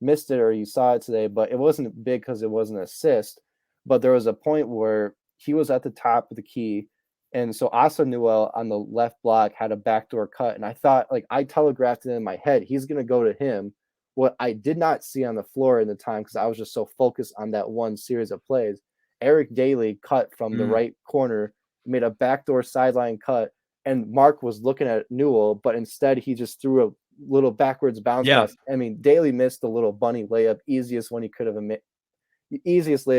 missed it or you saw it today, but it wasn't big because it was an assist. But there was a point where he was at the top of the key. And so Asa Newell on the left block had a backdoor cut. And I thought, like, I telegraphed it in my head, he's going to go to him. What I did not see on the floor in the time, because I was just so focused on that one series of plays, Eric Daly cut from the Mm. right corner, made a backdoor sideline cut, and Mark was looking at Newell, but instead he just threw a little backwards bounce Yeah. pass. I mean, Daly missed a little bunny layup, easiest layup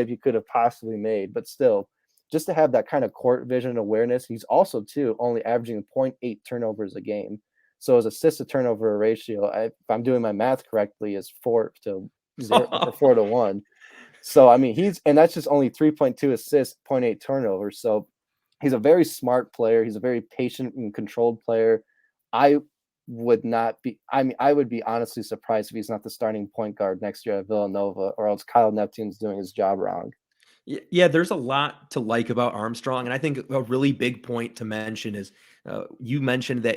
you could have possibly made, but still, just to have that kind of court vision awareness. He's also too only averaging 0.8 turnovers a game. So his assist to turnover ratio, if I'm doing my math correctly, is 4-0 or 4-1. So I mean, and that's just only 3.2 assists, zero point 0.8 turnovers. So he's a very smart player. He's a very patient and controlled player. I would not be. I mean, I would be honestly surprised if he's not the starting point guard next year at Villanova, or else Kyle Neptune's doing his job wrong. Yeah, there's a lot to like about Armstrong, and I think a really big point to mention is you mentioned that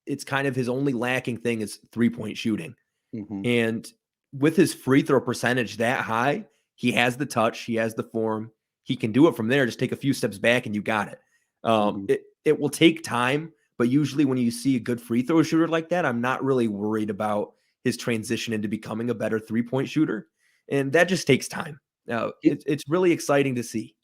it's kind of his only lacking thing is 3-point shooting. Hmm. And with his free throw percentage that high, he has the touch, he has the form, he can do it from there. Just take a few steps back and you got it. Hmm. It will take time, but usually when you see a good free throw shooter like that, I'm not really worried about his transition into becoming a better 3-point shooter, and that just takes time. It's really exciting to see.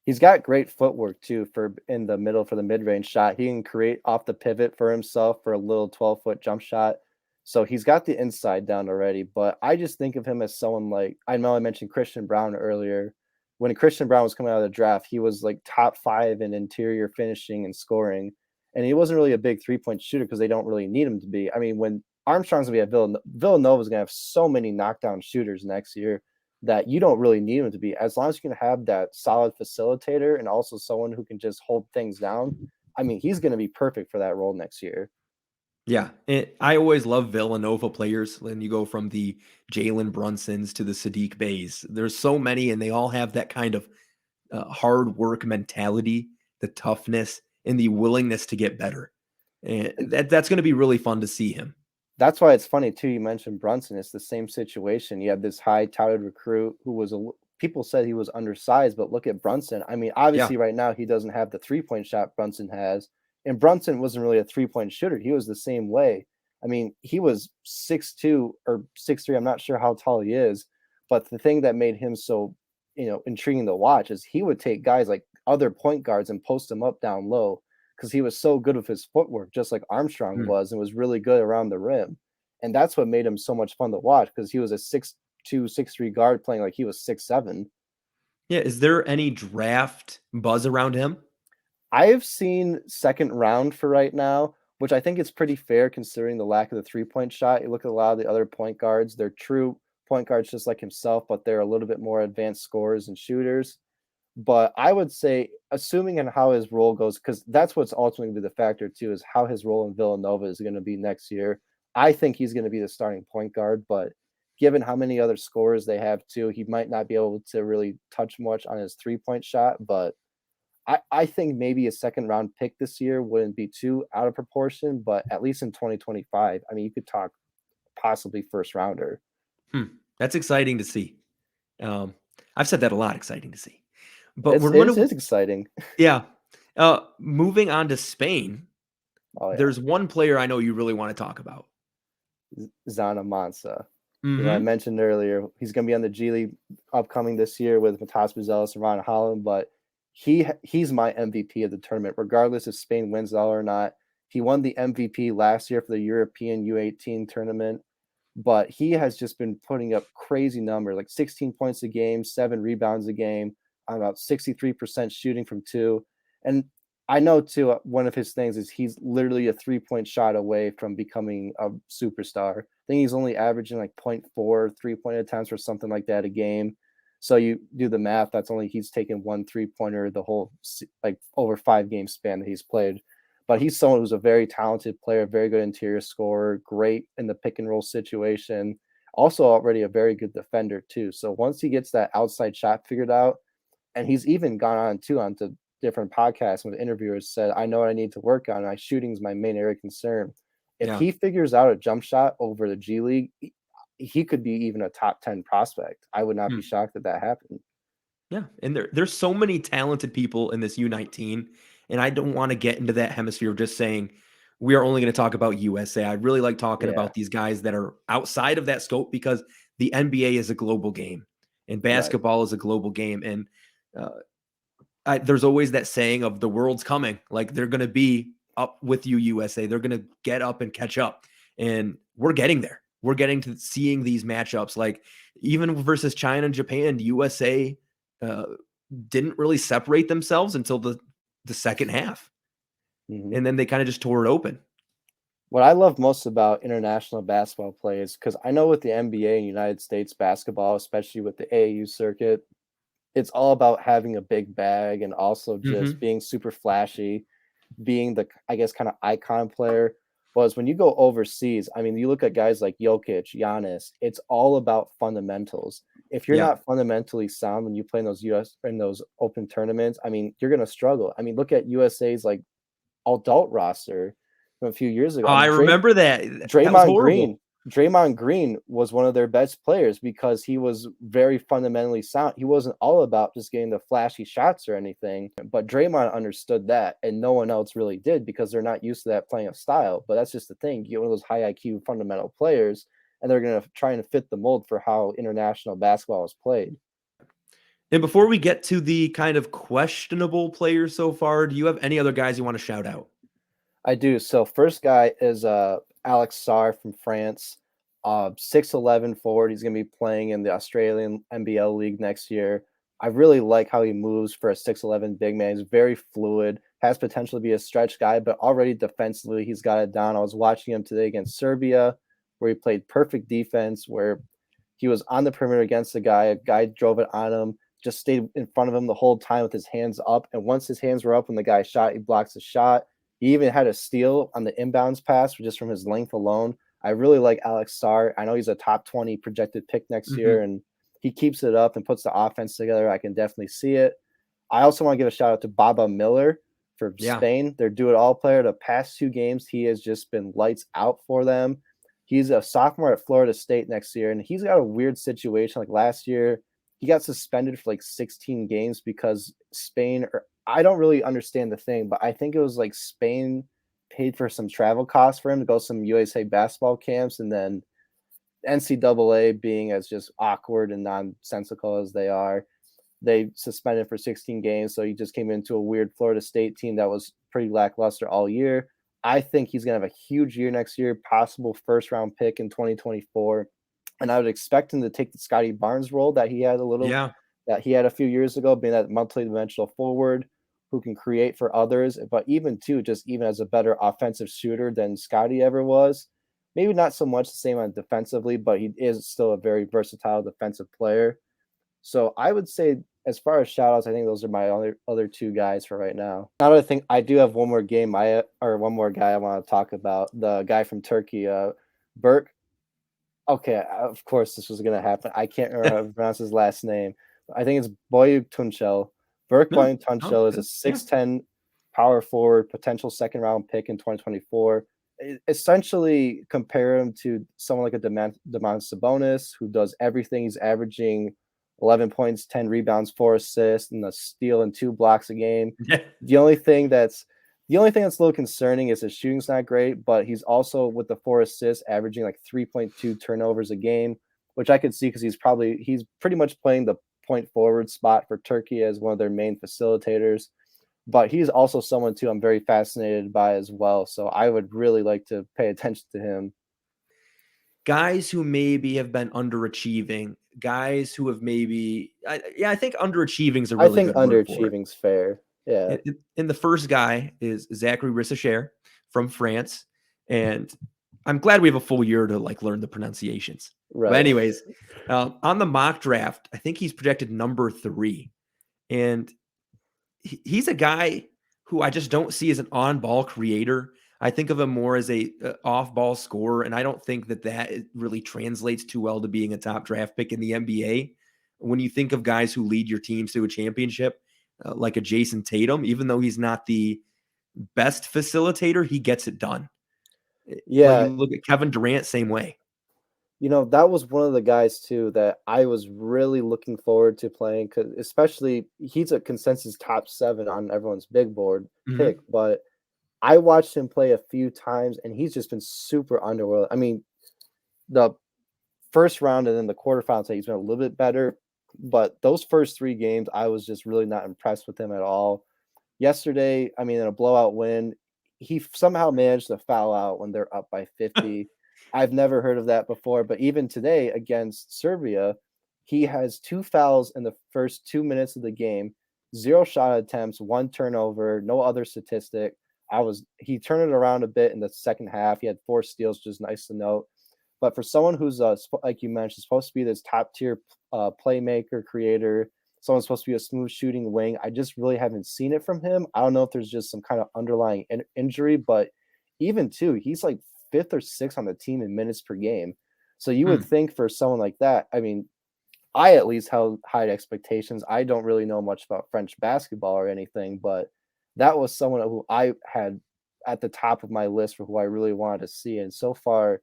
He's got great footwork too for in the middle for the mid-range shot. He can create off the pivot for himself for a little 12-foot jump shot. So he's got the inside down already, but I just think of him as someone like I know I mentioned Christian Brown earlier. When Christian Brown was coming out of the draft, he was like top 5 in interior finishing and scoring. And he wasn't really a big three-point shooter because they don't really need him to be. I mean, when Armstrong's gonna be at Villanova's gonna have so many knockdown shooters next year that you don't really need him to be. As long as you can have that solid facilitator and also someone who can just hold things down, I mean, he's going to be perfect for that role next year. Yeah, I always love Villanova players. When you go from the Jalen Brunsons to the Sadiq Bays, there's so many, and they all have that kind of hard work mentality, the toughness, and the willingness to get better. And And that's going to be really fun to see him. that's why it's funny too. You mentioned Brunson. It's the same situation. You have this high touted recruit who was people said he was undersized, but look at Brunson. I mean, Yeah. obviously right now he doesn't have the 3-point shot Brunson has, and Brunson wasn't really a 3-point shooter. He was the same way. I mean, he was 6'2" or 6'3". I'm not sure how tall he is, but the thing that made him so, intriguing to watch is he would take guys like other point guards and post them up down low because he was so good with his footwork, just like Armstrong Mm. was, and was really good around the rim. And that's what made him so much fun to watch because he was a 6'2", 6'3" guard playing like he was 6'7". Yeah. Is there any draft buzz around him? I've seen second round for right now, which I think is pretty fair considering the lack of the 3-point shot. You look at a lot of the other point guards, they're true point guards just like himself, but they're a little bit more advanced scorers and shooters. But I would say, assuming in how his role goes, because that's what's ultimately going to be the factor too, is how his role in Villanova is going to be next year. I think he's going to be the starting point guard, but given how many other scorers they have too, he might not be able to really touch much on his 3-point shot. But I think maybe a second round pick this year wouldn't be too out of proportion, but at least in 2025, I mean, you could talk possibly first rounder. Hmm. That's exciting to see. Um, I've said that a lot. Exciting to see. But It's we're it going is, to, it's exciting. yeah. Moving on to Spain, Oh yeah, there's one player I know you really want to talk about. Zana Mansa. I Hmm. mentioned earlier he's going to be on the G League upcoming this year with Matas Buzelis and Ron Holland, but he's my MVP of the tournament, regardless if Spain wins it all or not. He won the MVP last year for the European U18 tournament, but he has just been putting up crazy numbers, like 16 points a game, 7 rebounds a game, on about 63% shooting from two. And I know too, one of his things is he's literally a 3-point shot away from becoming a superstar. I think he's only averaging like 0.4 3-point attempts or something like that a game. So you do the math, that's only he's taken 1 3-pointer the whole like over 5 game span that he's played. But he's someone who's a very talented player, very good interior scorer, great in the pick and roll situation. Also already a very good defender too. So once he gets that outside shot figured out, and he's even gone on too onto different podcasts with interviewers said, I know what I need to work on. My shooting is my main area of concern. If Yeah. he figures out a jump shot over the G League, he could be even a top 10 prospect. I would not be Hmm. shocked that happened. Yeah. And there's so many talented people in this U19. And I don't want to get into that hemisphere of just saying we are only going to talk about USA. I really like talking Yeah. about these guys that are outside of that scope because the NBA is a global game. and Right. basketball is a global game. And there's always that saying of the world's coming. Like they're going to be up with you, USA. They're going to get up and catch up. And we're getting there. We're getting to seeing these matchups. Like even versus China and Japan, USA didn't really separate themselves until the second half. Mhm. And then they kind of just tore it open. What I love most about international basketball players, because I know with the NBA and United States basketball, especially with the AAU circuit, it's all about having a big bag and also just Mm-hmm. being super flashy, being the, I guess, kind of icon player. Was when you go overseas, I mean, you look at guys like Jokic, Giannis, it's all about fundamentals. If you're Yeah. not fundamentally sound when you play in those US in those open tournaments, I mean, you're gonna struggle. I mean, look at USA's like adult roster from a few years ago. Oh, I I mean, remember that. That was Draymond horrible. Green Draymond Green was one of their best players because he was very fundamentally sound. He wasn't all about just getting the flashy shots or anything, but Draymond understood that, and no one else really did because they're not used to that playing of style. But that's just the thing. You get one of those high IQ fundamental players, and they're going to try and fit the mold for how international basketball is played. And before we get to the kind of questionable players so far, do you have any other guys you want to shout out? I do. So first guy is Alex Sarr from France, 6'11" forward. He's going to be playing in the Australian NBL League next year. I really like how he moves for a 6'11" big man. He's very fluid, has potential to be a stretch guy, but already defensively he's got it down. I was watching him today against Serbia, where he played perfect defense, where he was on the perimeter against a guy drove it on him, just stayed in front of him the whole time with his hands up. And once his hands were up when the guy shot, he blocks the shot. He even had a steal on the inbounds pass just from his length alone. I really like Alex Sarr. I know he's a top 20 projected pick next year, Mm-hmm. and he keeps it up and puts the offense together. I can definitely see it. I also want to give a shout out to Baba Miller for Yeah. Spain. Their do it all player. The past 2 games, he has just been lights out for them. He's a sophomore at Florida State next year, and he's got a weird situation. Like last year, he got suspended for like 16 games because Spain, or I don't really understand the thing, but I think it was like Spain paid for some travel costs for him to go to some USA basketball camps, and then NCAA being as just awkward and nonsensical as they suspended for 16 games. So he just came into a weird Florida State team that was pretty lackluster all year. I think he's going to have a huge year next year, possible first round pick in 2024. And I would expect him to take the Scotty Barnes role Yeah. that he had a few years ago, being that multi-dimensional forward who can create for others, but even too, just even as a better offensive shooter than Scotty ever was. Maybe not so much the same on defensively, but he is still a very versatile defensive player. So I would say, as far as shoutouts, I think those are my other 2 guys for right now. Now that I think, I do have one more one more guy I want to talk about. The guy from Turkey, Burke. Okay, of course this was gonna happen. I can't remember how to pronounce his last name. I think it's Boyu Tunçel. Burke No. Boyu Oh, Tunçel is a yeah. 6'10" power forward, potential second round pick in 2024. Essentially, compare him to someone like a Domantas Sabonis, who does everything. He's averaging 11 points, 10 rebounds, 4 assists, and a steal and 2 blocks a game. Yeah. The only thing that's the only thing that's a little concerning is his shooting's not great, but he's also, with the 4 assists, averaging like 3.2 turnovers a game, which I could see because he's pretty much playing the point forward spot for Turkey as one of their main facilitators. But he's also someone too I'm very fascinated by as well. So I would really like to pay attention to him. Guys who maybe have been underachieving, guys who have maybe, I think underachieving is a I really think good word for it. underachieving's fair. Yeah. And the first guy is Zachary Rissacher from France. And I'm glad we have a full year to like learn the pronunciations. But Right. anyways, on the mock draft, I think he's projected number 3. And he's a guy who I just don't see as an on-ball creator. I think of him more as a off-ball scorer, and I don't think that really translates too well to being a top draft pick in the NBA. When you think of guys who lead your teams to a championship, like a Jason Tatum, even though he's not the best facilitator, he gets it done. Like Yeah. you look at Kevin Durant, same way. That was one of the guys too that I was really looking forward to playing, because especially he's a consensus top 7 on everyone's big board pick, Mhm. but I watched him play a few times and he's just been super underwhelming. I mean, the first round and then the quarterfinals, he's been a little bit better. But those first 3 games, I was just really not impressed with him at all. Yesterday, I mean, in a blowout win, he somehow managed to foul out when they're up by 50. I've never heard of that before, but even today against Serbia, he has 2 fouls in the first 2 minutes of the game, 0 shot attempts, 1 turnover, no other statistic. He turned it around a bit in the second half. He had 4 steals, which is nice to note. But for someone who's like you mentioned, supposed to be this top tier playmaker, creator, someone's supposed to be a smooth shooting wing, I just really haven't seen it from him. I don't know if there's just some kind of underlying injury, but even too, he's like fifth or sixth on the team in minutes per game. So you would Hmm. think for someone like that, I mean, I at least held high expectations. I don't really know much about French basketball or anything, but that was someone who I had at the top of my list for who I really wanted to see. And so far,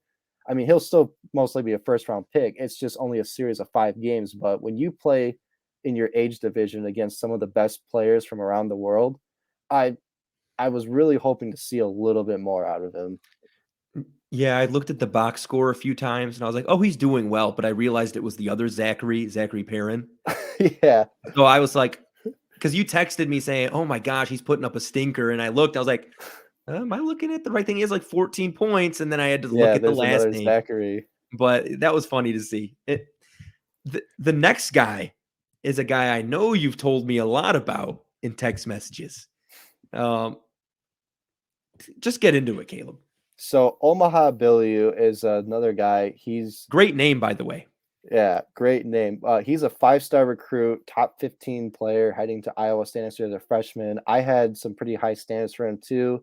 I mean, he'll still mostly be a first round pick. It's just only a series of 5 games. But when you play in your age division against some of the best players from around the world, I I was really hoping to see a little bit more out of him. Yeah, I looked at the box score a few times and I was like, "Oh, he's doing well," but I realized it was the other Zachary Perrin. Yeah, So I was like, because you texted me saying, "Oh my gosh, he's putting up a stinker," and I looked, I was like, "Am I looking at the right thing?" He has like 14 points, and then I had to look yeah, at the there's last another name, Zachary. but that was funny to see. The next guy is a guy I know you've told me a lot about in text messages. Um, just get into it, Caleb. So Omaha Billy is another guy. Great name, by the way. Yeah, great name. He's a 5-star recruit, top 15 player heading to Iowa State next year as a freshman. I had some pretty high standards for him too,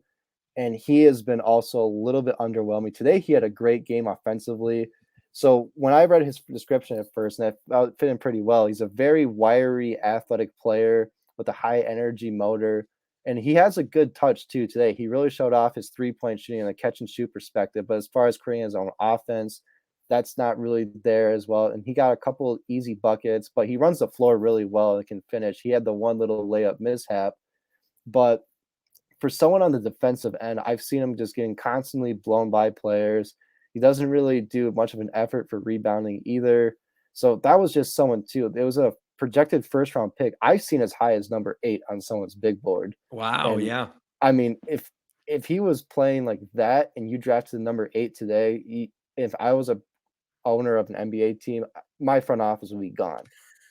and he has been also a little bit underwhelming. Today, he had a great game offensively. So when I read his description at first, and that fit him pretty well, he's a very wiry, athletic player with a high energy motor, and he has a good touch too today. He really showed off his 3-point shooting and a catch and shoot perspective, but as far as creating his own offense, that's not really there as well. And he got a couple easy buckets, but he runs the floor really well and can finish. He had the one little layup mishap, but for someone on the defensive end, I've seen him just getting constantly blown by players. He doesn't really do much of an effort for rebounding either. So that was just someone too. It was a projected first round pick. I've seen as high as number 8 on someone's big board. Wow, And yeah. I mean, if he was playing like that and you drafted the number 8 today, if I was a owner of an NBA team, my front office would be gone.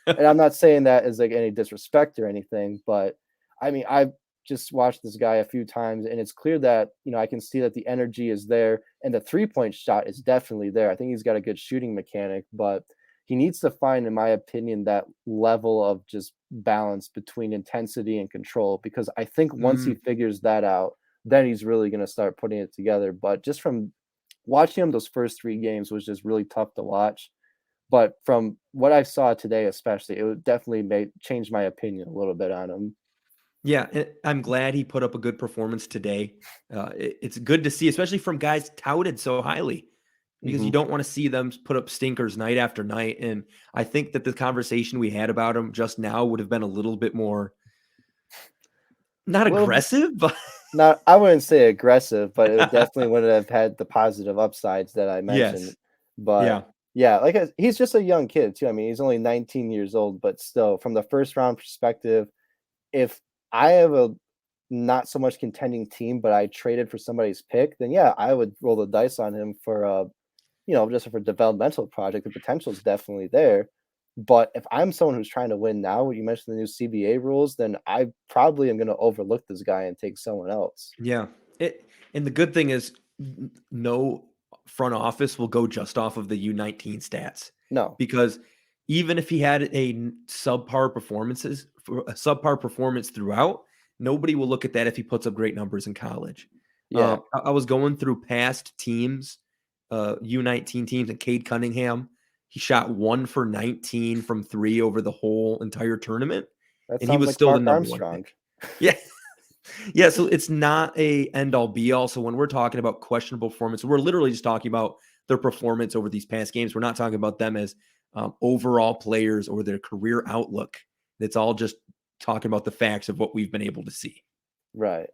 And I'm not saying that as like any disrespect or anything, but I mean, I've just watched this guy a few times and it's clear that, I can see that the energy is there and the 3-point shot is definitely there. I think he's got a good shooting mechanic, but he needs to find, in my opinion, that level of just balance between intensity and control, because I think once he Mm, figures that out, then he's really going to start putting it together. But just from watching him those first 3 games was just really tough to watch. But from what I saw today, especially, it would definitely made change my opinion a little bit on him. yeah, I'm glad he put up a good performance today. It's good to see, especially from guys touted so highly, because you Mhm. don't want to see them put up stinkers night after night. And I think that the conversation we had about him just now would have been a little bit more not A little bit, aggressive, but not, I wouldn't say aggressive, but it definitely would have had the positive upsides that I mentioned. yes, But yeah, yeah, he's just a young kid too. I mean, he's only 19 years old, but still, from the first round perspective, if I have a not so much contending team, but I traded for somebody's pick, then yeah, I would roll the dice on him for just for a developmental project. The potential is definitely there. But if I'm someone who's trying to win now, you mentioned the new CBA rules, then I probably am going to overlook this guy and take someone else. yeah. And the good thing is, no front office will go just off of the U19 stats, No. because even if he had a subpar performance throughout, nobody will look at that if he puts up great numbers in college. Yeah. I was going through past teams, U19 teams, and Cade Cunningham. He shot 1 for 19 from three over the whole entire tournament, That and he sounds was like still the Mark number one pick. Armstrong. Yeah. Yeah, so it's not a end all be all. So when we're talking about questionable performance, we're literally just talking about their performance over these past games. We're not talking about them as overall players or their career outlook. It's all just talking about the facts of what we've been able to see. Right.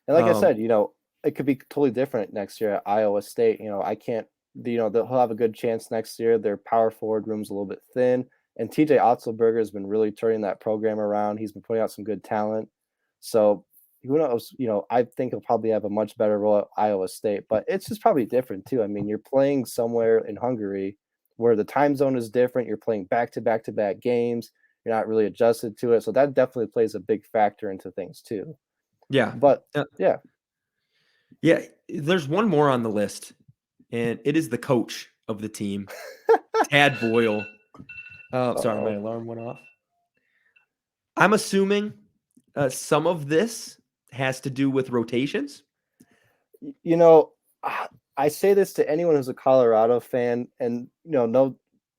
And like I Um, said, it could be totally different next year at Iowa State. I can't, he'll have a good chance next year. Their power forward room's a little bit thin. And TJ Otzelberger has been really turning that program around. He's been putting out some good talent. So who knows? I think he'll probably have a much better role at Iowa State, but it's just probably different too. I mean, you're playing somewhere in Hungary where the time zone is different. You're playing back to back to back games. You're not really adjusted to it. So that definitely plays a big factor into things too. Yeah. But yeah. Yeah. There's one more on the list, and it is the coach of the team, Tad Boyle. Sorry, my alarm went off. I'm assuming some of this has to do with rotations. I say this to anyone who's a Colorado fan, and no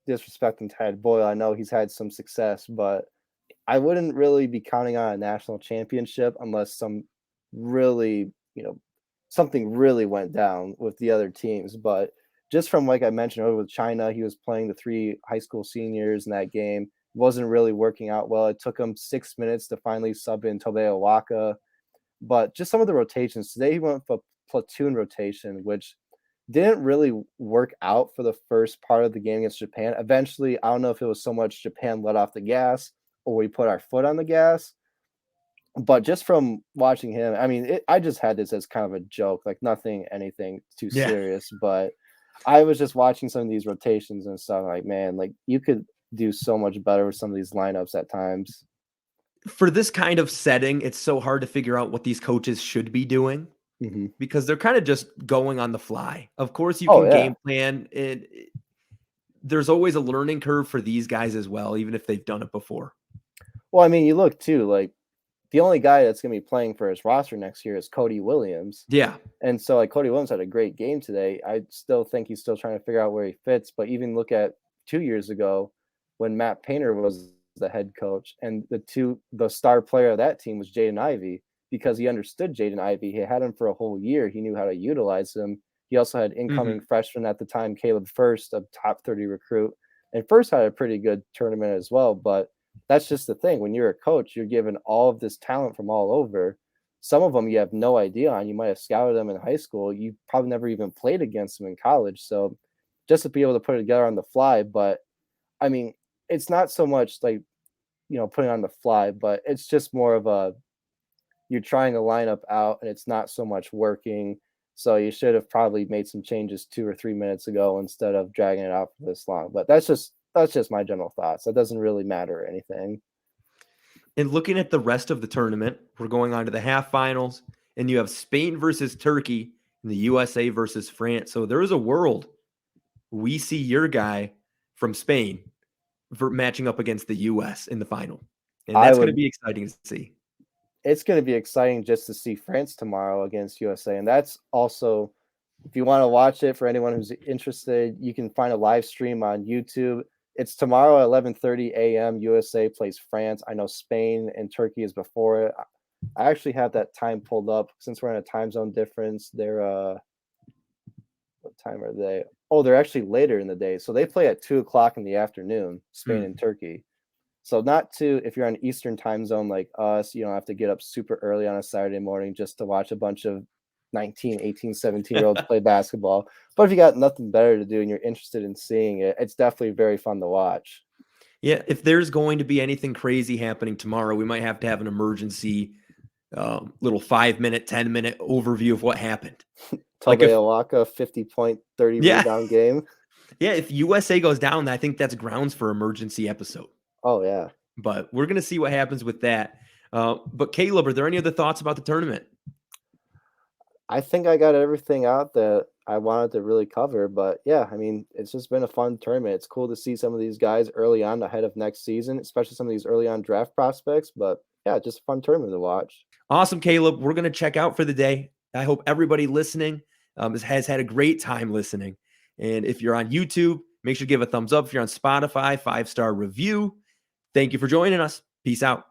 disrespect to Tad Boyle. I know he's had some success, but I wouldn't really be counting on a national championship unless something really went down with the other teams. But just from, like I mentioned earlier with China, he was playing the 3 high school seniors in that game. It wasn't really working out well. It took him 6 minutes to finally sub in Tobe Awaka. But just some of the rotations today, he went for platoon rotation, which didn't really work out for the first part of the game against Japan. Eventually, I don't know if it was so much Japan let off the gas or we put our foot on the gas, but just from watching him, I mean, I just had this as kind of a joke, like anything too serious, but I was just watching some of these rotations and stuff like, man, like you could do so much better with some of these lineups at times. For this kind of setting, it's so hard to figure out what these coaches should be doing because they're kind of just going on the fly. Of course, you can game plan, and there's always a learning curve for these guys as well, even if they've done it before. Well, I mean, you look too, like the only guy that's going to be playing for his roster next year is Cody Williams. Yeah. And so like Cody Williams had a great game today. I still think he's still trying to figure out where he fits, but even look at 2 years ago when Matt Painter was the head coach, and the star player of that team was Jaden Ivey, because he understood Jaden Ivey. He had him for a whole year. He knew how to utilize him. He also had incoming freshman at the time, Caleb First, a top 30 recruit. And First had a pretty good tournament as well. But that's just the thing. When you're a coach, you're given all of this talent from all over. Some of them you have no idea on. You might have scouted them in high school. You probably never even played against them in college. So just to be able to put it together on the fly. But I mean, it's not so much like, putting on the fly, but it's just more of you're trying a lineup out and it's not so much working. So you should have probably made some changes 2 or 3 minutes ago instead of dragging it out for this long. But that's just my general thoughts. That doesn't really matter or anything. And looking at the rest of the tournament, we're going on to the half finals, and you have Spain versus Turkey and the USA versus France. So there is a world we see your guy from Spain for matching up against the US in the final. And that's going to be exciting to see. It's going to be exciting just to see France tomorrow against USA. And that's also, if you want to watch it, for anyone who's interested, you can find a live stream on YouTube. It's tomorrow at 11:30 a.m. USA plays France. I know Spain and Turkey is before it. I actually have that time pulled up since we're in a time zone difference. They're what time are they? Oh, they're actually later in the day. So they play at 2:00 in the afternoon, Spain and Turkey. So if you're on Eastern time zone like us, you don't have to get up super early on a Saturday morning just to watch a bunch of 19, 18, 17-year-olds play basketball. But if you got nothing better to do and you're interested in seeing it, it's definitely very fun to watch. Yeah, if there's going to be anything crazy happening tomorrow, we might have to have an emergency little 5-minute, 10-minute overview of what happened. Tobe Awaka, 50-point, 30 rebound game. Yeah, if USA goes down, I think that's grounds for emergency episode. Oh, yeah. But we're going to see what happens with that. But Caleb, are there any other thoughts about the tournament? I think I got everything out that I wanted to really cover. But yeah, I mean, it's just been a fun tournament. It's cool to see some of these guys early on ahead of next season, especially some of these early on draft prospects. But yeah, just a fun tournament to watch. Awesome, Caleb. We're going to check out for the day. I hope everybody listening has had a great time listening. And if you're on YouTube, make sure to give a thumbs up. If you're on Spotify, 5-star review. Thank you for joining us. Peace out.